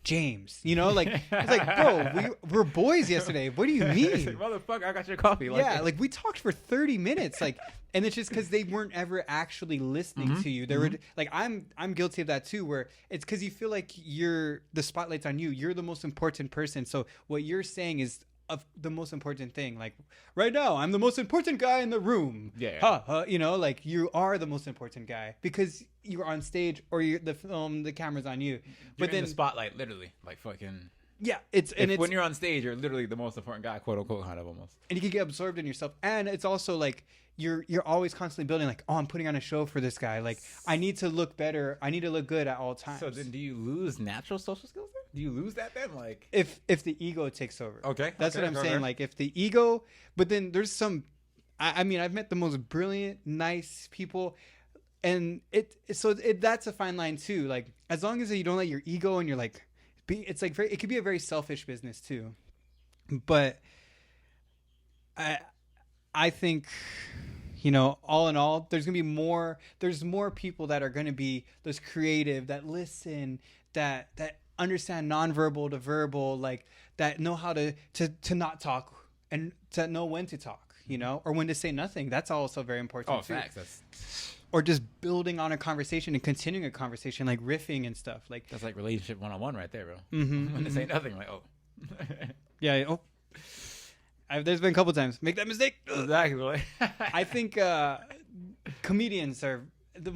James, like, it's like, bro, we were boys yesterday. What do you mean? Motherfucker, I got your coffee. Like we talked for 30 minutes. Like, and it's just because they weren't ever actually listening to you. They were like, I'm guilty of that too, where it's because you feel like the spotlight's on you. You're the most important person. So what you're saying is of the most important thing. Like, right now, I'm the most important guy in the room. Yeah. Like, you are the most important guy because you're on stage, or the camera's on you. But then the spotlight, literally, like, fucking. Yeah, when you're on stage, you're literally the most important guy, quote unquote, kind of, almost. And you can get absorbed in yourself, and it's also like you're always constantly building, like, oh, I'm putting on a show for this guy. Like, I need to look better. I need to look good at all times. So then, do you lose natural social skills then? Do you lose that then? Like, if the ego takes over. Okay, that's what I'm saying. Like, if the ego, but then there's some. I mean, I've met the most brilliant, nice people, and that's a fine line too. Like, as long as you don't let your ego and you're like, it's like it could be a very selfish business too, but I think, all in all, there's more people that are going to be those creative, that listen, that understand nonverbal to verbal, like, that know how to not talk and to know when to talk, or when to say nothing. That's also very important. Oh, too. Facts. Or just building on a conversation and continuing a conversation, like riffing and stuff. Like, that's like relationship 101 right there, bro. Mm-hmm, when to say nothing, like, oh. Yeah. Oh. There's been a couple times make that mistake. Exactly. I think comedians are the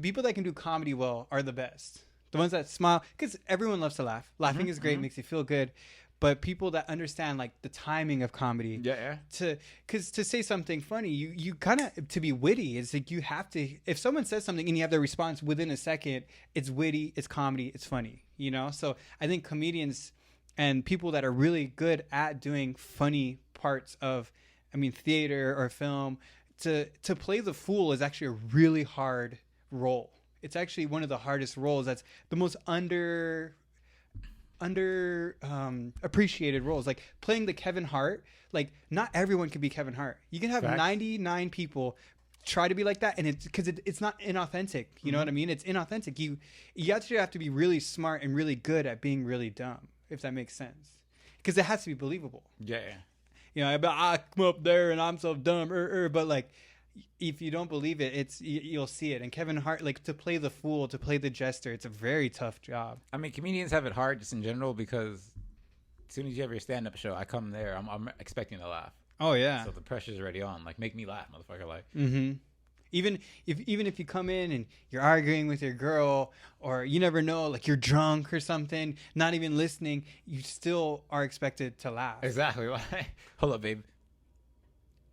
people that can do comedy well are the best. The ones that smile, because everyone loves to laugh. Laughing is great, makes you feel good. But people that understand, like, the timing of comedy, because to say something funny, you kind of, to be witty, it's like you have to. If someone says something and you have their response within a second, it's witty, it's comedy, it's funny. So I think comedians and people that are really good at doing funny parts of, theater or film, to play the fool is actually a really hard role. It's actually one of the hardest roles. That's the most appreciated roles. Like, playing the Kevin Hart. Like, not everyone can be Kevin Hart. You can have 99 people try to be like that, and it's not inauthentic. You know what I mean? It's inauthentic. You actually have to be really smart and really good at being really dumb, if that makes sense, because it has to be believable. I come up there and I'm so dumb, but like, if you don't believe it, you'll see it. And Kevin Hart, like, to play the fool, to play the jester, it's a very tough job. I mean, comedians have it hard just in general, because as soon as you have your stand-up show, I come there, I'm expecting to laugh. Oh yeah. So the pressure's already on. Like, make me laugh, motherfucker. Like. Mm-hmm. Even if you come in and you're arguing with your girl, or you never know, like, you're drunk or something, not even listening, you still are expected to laugh. Exactly. Hold up, babe.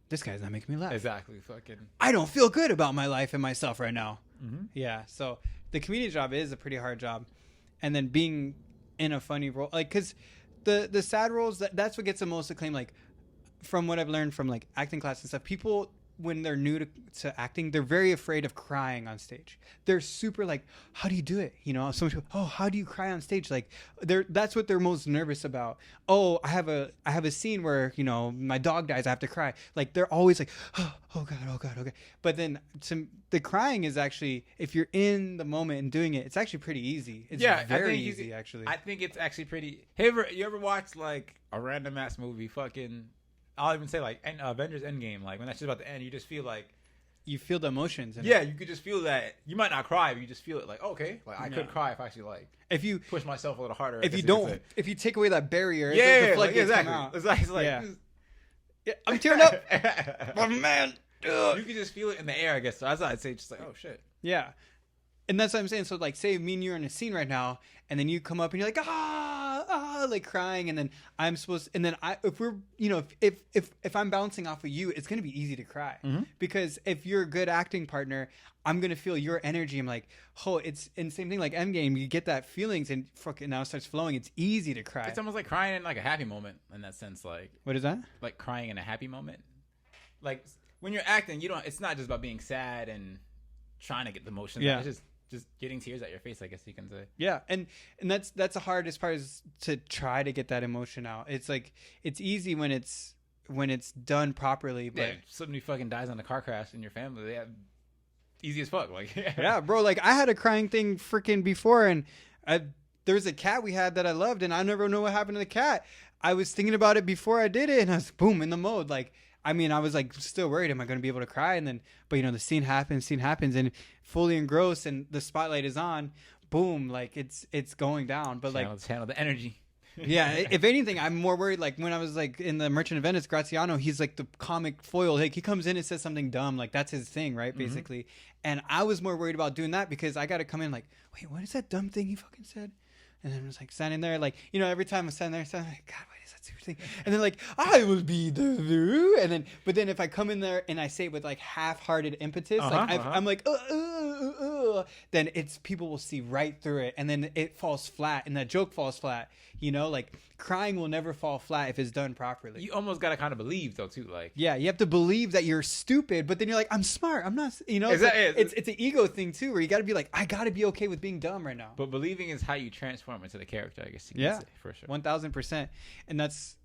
This guy's not making me laugh. Exactly. Fucking. I don't feel good about my life and myself right now. Mm-hmm. Yeah. So the comedian job is a pretty hard job, and then being in a funny role, like, because the sad roles, that's what gets the most acclaim. Like, from what I've learned from like acting class and stuff, people when they're new to acting, they're very afraid of crying on stage. They're super like, how do you do it? You know, so much, oh, how do you cry on stage? Like, that's what they're most nervous about. Oh, I have a scene where, you know, my dog dies, I have to cry. Like, they're always like, oh god, oh god, okay. But then the crying is actually, if you're in the moment and doing it, it's actually pretty easy. It's very easy, actually. I think it's actually pretty. Hey, you ever watched like a random ass movie, fucking, I'll even say like Avengers Endgame, like when that's just about to end, you just feel like you feel the emotions. Yeah, you could just feel that. You might not cry, but you just feel it. Like, okay, like I could cry if I actually like if you push myself a little harder. If you take away that barrier, exactly. It's like yeah, I'm tearing up. Oh man, you can just feel it in the air. I guess so. That's what I'd say. Just like, oh shit. Yeah. And that's what I'm saying. So, like, say me and you're in a scene right now, and then you come up and you're like, like crying, and then I'm supposed, and then if we're, you know, if I'm bouncing off of you, it's gonna be easy to cry because if you're a good acting partner, I'm gonna feel your energy. I'm like, oh, it's and same thing like Endgame. You get that feelings, and fucking now it starts flowing. It's easy to cry. It's almost like crying in like a happy moment in that sense. Like, what is that? Like crying in a happy moment. Like when you're acting, you don't. It's not just about being sad and trying to get the emotions. Yeah. It's just getting tears at your face, I guess you can say. Yeah, and that's the hardest part is to try to get that emotion out. It's like it's easy when it's done properly, but if somebody fucking dies in a car crash in your family, they have easy as fuck. Like yeah, bro. Like I had a crying thing freaking before, and there was a cat we had that I loved, and I never know what happened to the cat. I was thinking about it before I did it, and I was boom in the mode. Like, I mean, I was like still worried, am I going to be able to cry? And then, but you know, the scene happens, and fully engrossed, and the spotlight is on. Boom, like it's going down. But channel the energy. Yeah, if anything, I'm more worried. Like when I was like in the Merchant of Venice, Graziano, he's like the comic foil. Like he comes in and says something dumb, like that's his thing, right? Basically. And I was more worried about doing that because I got to come in like, wait, what is that dumb thing he fucking said? And then I was like standing there, like, you know, every time I'm standing there, I'm like, God, what is that stupid thing? And then like, I will be the, and then, but then if I come in there and I say it with like half-hearted impetus, I'm like, then it's people will see right through it, and then it falls flat, and that joke falls flat. You know, like crying will never fall flat if it's done properly. You almost gotta kind of believe though, too. Like, yeah, you have to believe that you're stupid, but then you're like, I'm smart. I'm not. You know, it's an ego thing too, where you got to be like, I got to be okay with being dumb right now. But believing is how you transform into the character, I guess. You can say, for sure. 1000%, and that's,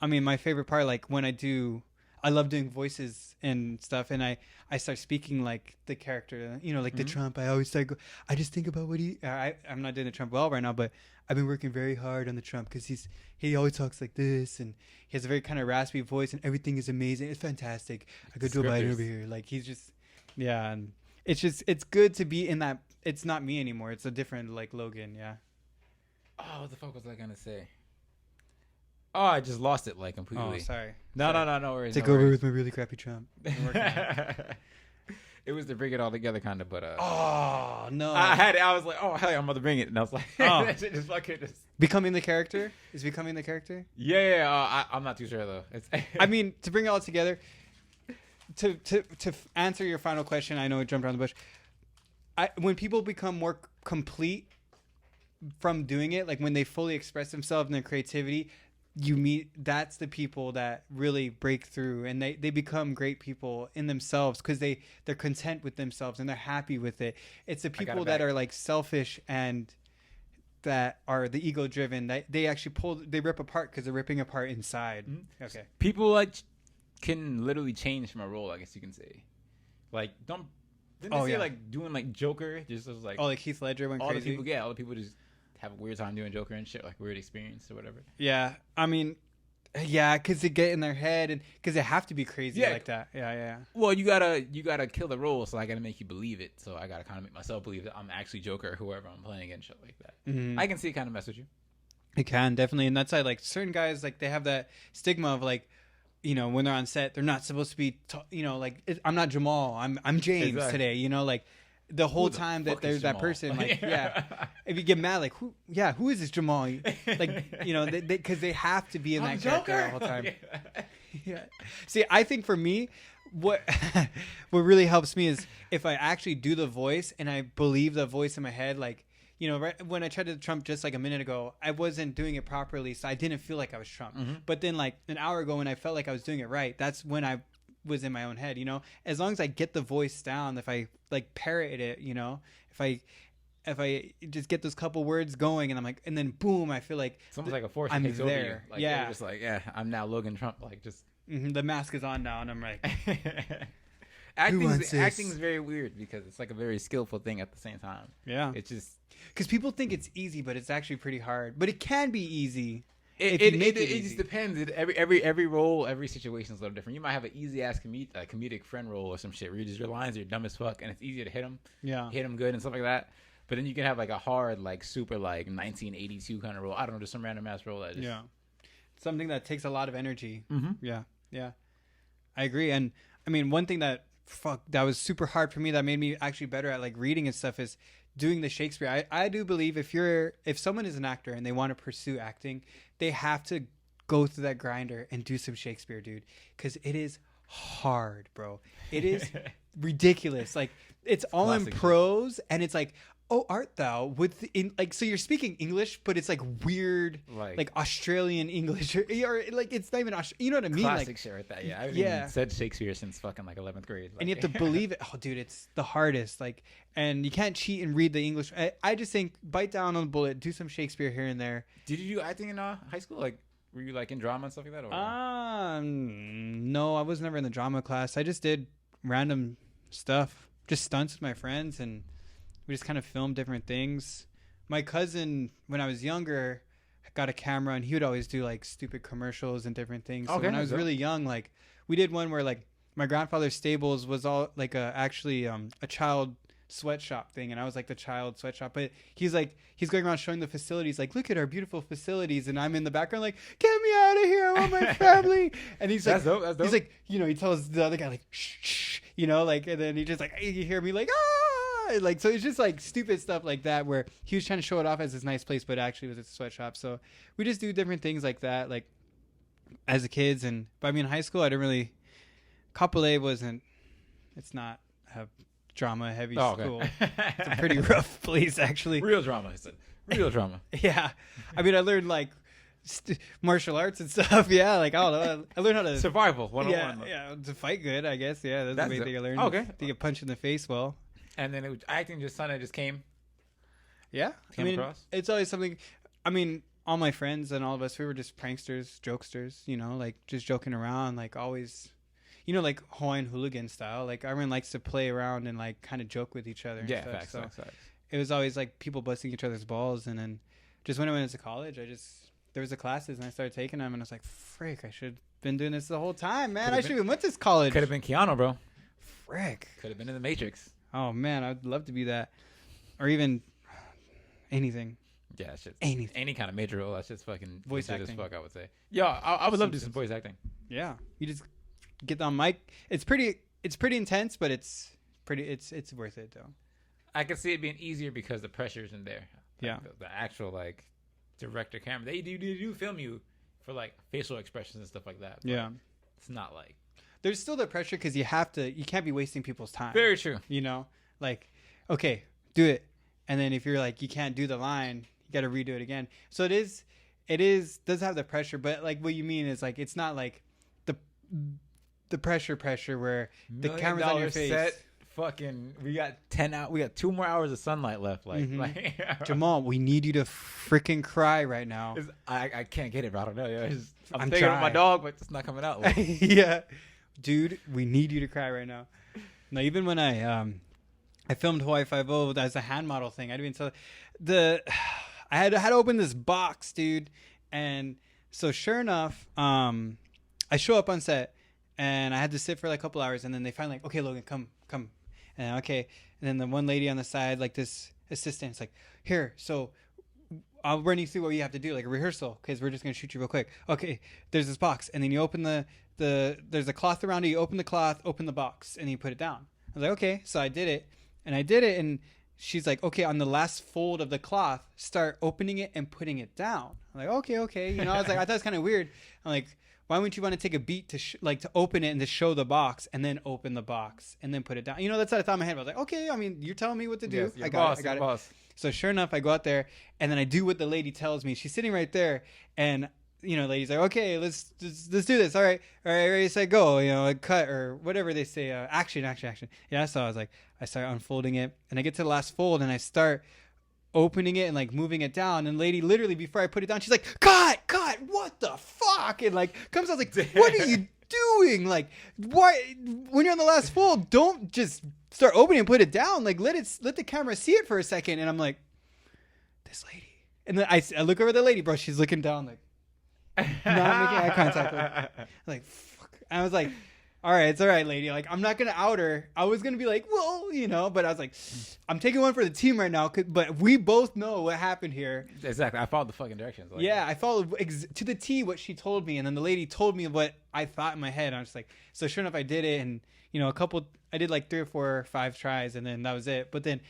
I mean, my favorite part. Like when I love doing voices and stuff, and I start speaking like the character, you know, like the Trump. I always start I just think about what I'm not doing the Trump well right now, but I've been working very hard on the Trump because he always talks like this, and he has a very kind of raspy voice, and everything is amazing. It's fantastic. I go Joe Biden over here. Like he's just, yeah, and it's good to be in that. It's not me anymore. It's a different like Logan. Yeah. Oh, what the fuck was I gonna say? Oh, I just lost it like completely. Oh, sorry. No worries. Take over with my really crappy Trump. It was to bring it all together, kind of, but oh no! I was like, oh hell, yeah, I'm about to bring it, and I was like, that shit just fucking becoming the character. Is becoming the character? Yeah. I'm not too sure though. I mean, to bring it all together, to answer your final question, I know it jumped around the bush. When people become more complete from doing it, like when they fully express themselves and their creativity, that's the people that really break through, and they become great people in themselves because they're content with themselves and they're happy with it. It's the people that are like selfish and that are the ego driven that they actually they rip apart because they're ripping apart inside. Okay, people like can literally change from a role, I guess you can say. Like didn't they say like doing like Joker just was like, like Heath Ledger went crazy. All the people just have a weird time doing Joker and shit, like weird experience or whatever. Yeah, I mean, yeah, because they get in their head and because they have to be crazy like that. Yeah. Well, you gotta kill the role, so I gotta make you believe it. So I gotta kind of make myself believe that I'm actually Joker or whoever I'm playing and shit like that. I can see it kind of mess with you. It can definitely, and that's why like certain guys like they have that stigma of like, you know, when they're on set, they're not supposed to be, you know, like I'm not Jamal, I'm James today. You know, like. The whole time that there's that person, like, yeah, if you get mad, like, who is this Jamal? Like, you know, because they have to be in that character the whole time. Yeah. See, I think for me, what really helps me is if I actually do the voice and I believe the voice in my head, like, you know, right when I tried to Trump just like a minute ago, I wasn't doing it properly, so I didn't feel like I was Trump. But then like an hour ago when I felt like I was doing it right, that's when I was in my own head, you know. As long as I get the voice down, if I like parrot it, you know, if I just get those couple words going and I'm like, and then boom, I feel like it's almost like a force I'm takes there. Over you. Like, yeah, you're just like, yeah, I'm now Logan Trump. Like, just the mask is on now, and I'm like, acting is very weird because it's like a very skillful thing at the same time. Yeah, it's just because people think it's easy, but it's actually pretty hard. But it can be easy. It just depends. Every role, every situation is a little different. You might have an easy ass comedic friend role or some shit where your lines are dumb as fuck and it's easier to hit them. Yeah, hit them good and stuff like that. But then you can have like a hard, like super, like 1982 kind of role. I don't know, just some random ass role that just something that takes a lot of energy. Mm-hmm. Yeah, I agree. And I mean, one thing that was super hard for me that made me actually better at like reading and stuff is doing the Shakespeare. I do believe if someone is an actor and they want to pursue acting, they have to go through that grinder and do some Shakespeare, dude, because it is hard, bro. It is ridiculous. Like it's all classic in prose and it's like, oh, art thou so you're speaking English, but it's like weird, like Australian English, or like it's not even you know what I mean? Classic like, shit right there. Yeah, I haven't even said Shakespeare since fucking like 11th grade. Like, and you have to believe it. Oh, dude, it's the hardest. Like, and you can't cheat and read the English. I just think bite down on the bullet, do some Shakespeare here and there. Did you do acting in high school? Like, were you like in drama and stuff like that? Or? No, I was never in the drama class. I just did random stuff, just stunts with my friends, and we just kind of filmed different things. My cousin, when I was younger, got a camera, and he would always do like stupid commercials and different things. So when I was really young, like we did one where like my grandfather's stables was all like actually a child sweatshop thing, and I was like the child sweatshop. But he's going around showing the facilities, like, look at our beautiful facilities, and I'm in the background like, get me out of here, I want my family. And he's like, that's dope. He's like, you know, he tells the other guy like, shh, shh, you know, like, and then he just like, you hear me like, like, so it's just like stupid stuff like that where he was trying to show it off as this nice place, but actually it was a sweatshop. So we just do different things like that, like as a kids. And but I mean, in high school, I didn't really. Kapolei it's not a drama heavy school. It's a pretty rough place, actually. Real drama, I said. Real drama. Yeah, I mean, I learned like martial arts and stuff. Yeah, like I don't know. I learned how to survival 101. Yeah, to fight good, I guess. Yeah, that's the main thing I learned. Okay, to get punched in the face well. And then acting just Sunday just came. Yeah, came across. It's always something. I mean, all my friends and all of us, we were just pranksters, jokesters. You know, like just joking around, like always. You know, like Hawaiian hooligan style. Like everyone likes to play around and like kind of joke with each other. And stuff. Facts. It was always like people busting each other's balls. And then just when I went into college, there was the classes and I started taking them and I was like, frick, I should have been doing this the whole time, man. I should have went to this college. Could have been Keanu, bro. Frick. Could have been in the Matrix. Oh man, I'd love to be that, or even anything. Yeah, it's just anything. Any kind of major role. That's just fucking voice acting. As fuck, I would say. Yeah, I would love to do some voice acting. Yeah, you just get on mic. It's pretty intense, but it's worth it though. I can see it being easier because the pressure isn't there. Yeah, the actual like director camera. They do film you for like facial expressions and stuff like that. Yeah, it's not like. There's still the pressure because you can't be wasting people's time. Very true. You know, like, okay, do it. And then if you're like, you can't do the line, you got to redo it again. So does have the pressure, but like what you mean is like, it's not like the pressure where the camera's on your face. Set, fucking, we got 2 more hours of sunlight left. Like, like Jamal, we need you to freaking cry right now. I can't get it, bro. I don't know. I'm thinking of my dog, but it's not coming out. Like. Yeah. Dude, we need you to cry right now. Now, even when I filmed Hawaii 5-0 as a hand model thing, I didn't even tell I had to open this box, dude. And so sure enough, I show up on set and I had to sit for like a couple hours, and then they finally like, okay, Logan, come. And okay. And then the one lady on the side, like this assistant, is like, here, so I'll run you through what you have to do, like a rehearsal, because we're just going to shoot you real quick. Okay, there's this box, and then you open there's a cloth around it, you open the cloth, open the box, and you put it down. I was like, okay, so I did it, and she's like, okay, on the last fold of the cloth, start opening it and putting it down. I'm like, okay, you know, I was like, I thought it was kind of weird. I'm like, why wouldn't you want to take a beat to to open it and to show the box, and then open the box and then put it down? You know, that's what I thought in my head. I was like, okay, I mean, you're telling me what to do. Yes, I got it. Boss. So sure enough, I go out there and then I do what the lady tells me. She's sitting right there, and lady's like, okay, let's do this. All right, ready, set, go. Cut or whatever they say. Action. Yeah. So I start unfolding it, and I get to the last fold, and I start opening it and like moving it down, and lady literally before I put it down, she's like, cut, what the fuck, and like comes out like, what are you doing? Like, why when you're on the last fold, don't just start opening and put it down. Like, let the camera see it for a second. And I'm like, this lady, and then I look over at the lady, bro. She's looking down like, not making eye contact. Like, fuck. And I was like, all right, it's all right, lady. Like, I'm not gonna out her. I was gonna be like, well, but I was like, I'm taking one for the team right now. But we both know what happened here. Exactly. I followed the fucking directions. Like, yeah, I followed to the T what she told me, and then the lady told me what I thought in my head. I was like, so sure enough, I did it, and I did like 3 or 4 or 5 tries, and then that was it. But then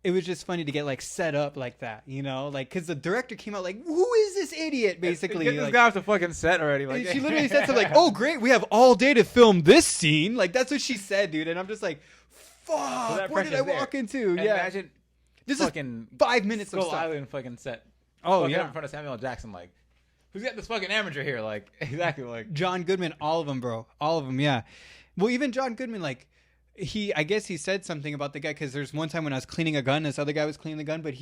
it was just funny to get like set up like that, like, because the director came out like, who is this idiot, basically. Get this guy off the fucking set already. Like, she literally said something like, oh great, we have all day to film this scene. Like, that's what she said, dude. And I'm just like, fuck, so where did I walk into? And yeah, imagine this fucking is 5 minutes Skull of stuff. Island fucking set. Oh fucking yeah, up in front of Samuel L. Jackson. Like, who's got this fucking amateur here? Like, exactly. Like John Goodman, all of them, bro, all of them. Yeah, well, even John Goodman, like, I guess he said something about the guy, because there's one time when I was cleaning a gun, this other guy was cleaning the gun, but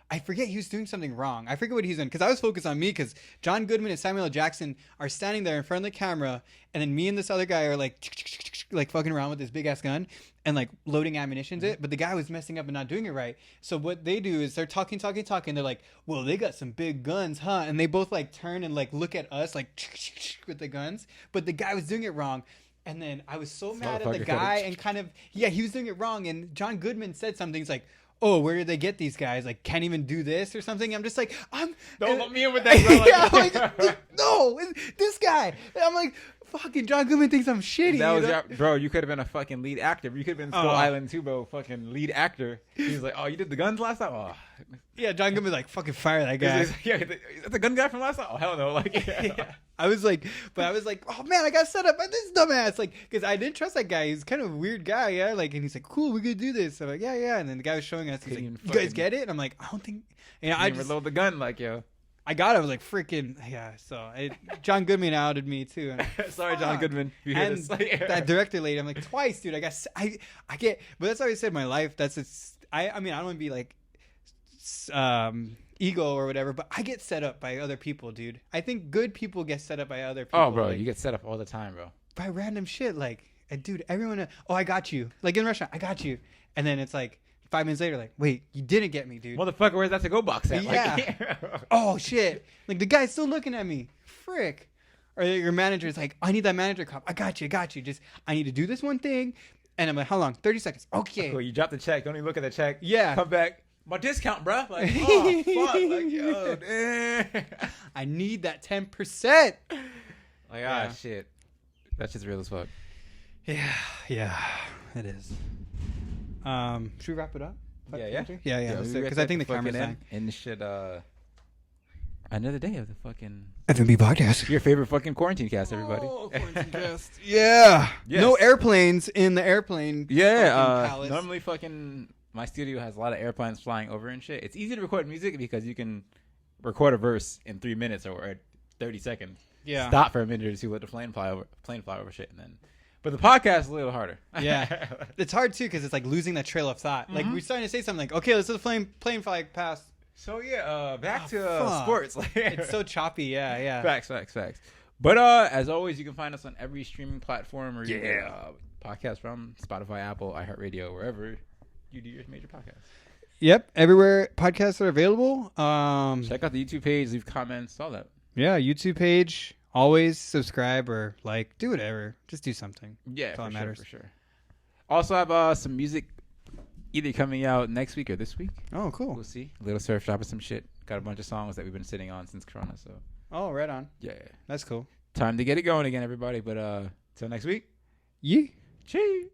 I forget, he was doing something wrong. I forget what he's doing, because I was focused on me, because John Goodman and Samuel L. Jackson are standing there in front of the camera, and then me and this other guy are like fucking around with this big ass gun and like loading ammunition to it, but the guy was messing up and not doing it right. So what they do is they're talking. They're like, well, they got some big guns, huh? And they both like turn and like look at us like with the guns, but the guy was doing it wrong. And then I was so mad at the guy and kind of, he was doing it wrong. And John Goodman said something. He's like, oh, where did they get these guys? Like, can't even do this or something. I'm just like, don't let me in with that, bro. Like, yeah, like, no, this guy. And I'm like, fucking John Goodman thinks I'm shitty. That was bro, you could have been a fucking lead actor. You could have been Skull Island too, bro. Fucking lead actor. He was like, oh, you did the guns last time? Oh. Yeah, John Goodman like, fucking fire that guy. Is that the gun guy from last time? Oh, hell no. Like, yeah. I was like, oh man, I got set up by this dumbass. Like, because I didn't trust that guy. He's kind of a weird guy, yeah. Like, and he's like, cool, we could do this. I'm like, yeah. And then the guy was showing us. He's like, you guys get it? And I'm like, I don't think. I just reload the gun, like, yo. I got it. I was like, freaking, yeah. So John Goodman outed me too. Sorry, John Goodman. You hear this? That director lady, I'm like, twice, dude. I get, but that's always said in my life. I mean, I don't want to be like, ego or whatever, but I get set up by other people, dude. I think good people get set up by other people. Oh, bro, like, you get set up all the time, bro. By random shit, like, dude, everyone. I got you. Like in a restaurant, I got you, and then it's like 5 minutes later, like, wait, you didn't get me, dude. Motherfucker, where's that to-go box at? Yeah. Like, oh shit! Like the guy's still looking at me. Frick. Or your manager's like, I need that manager cop. I got you. Just I need to do this one thing, and I'm like, how long? 30 seconds. Okay. Cool. You drop the check. Don't even look at the check. Yeah. Come back. My discount, bro. Like, oh fuck. Like, yo, damn. I need that 10%. Like, yeah. Shit. That's just real as fuck. Yeah, it is. Should we wrap it up? Yeah. Because I think the camera's on. And shit, another day of the fucking FMB podcast. Your favorite fucking quarantine cast, everybody. Oh, quarantine cast. Yeah. Yes. No airplanes in the airplane. Yeah. Normally fucking my studio has a lot of airplanes flying over and shit. It's easy to record music because you can record a verse in 3 minutes or 30 seconds. Yeah. Stop for a minute or two, let the plane fly over shit, and then. But the podcast is a little harder. Yeah. It's hard too because it's like losing that trail of thought. Like we're starting to say something like, okay, let's do the plane fly past. So yeah, back to sports. It's so choppy. Yeah. Facts. But as always, you can find us on every streaming platform or you get podcasts from Spotify, Apple, iHeartRadio, wherever you do your major podcasts. Yep, everywhere podcasts are available. Check out the YouTube page, leave comments, all that. Yeah, YouTube page. Always subscribe or like, do whatever. Just do something. Yeah, that's all that matters. For sure. Also have some music either coming out next week or this week. Oh, cool. We'll see. Little Surf dropping some shit. Got a bunch of songs that we've been sitting on since Corona. So. Oh, right on. Yeah. That's cool. Time to get it going again, everybody. But till next week. Yeah. Cheers.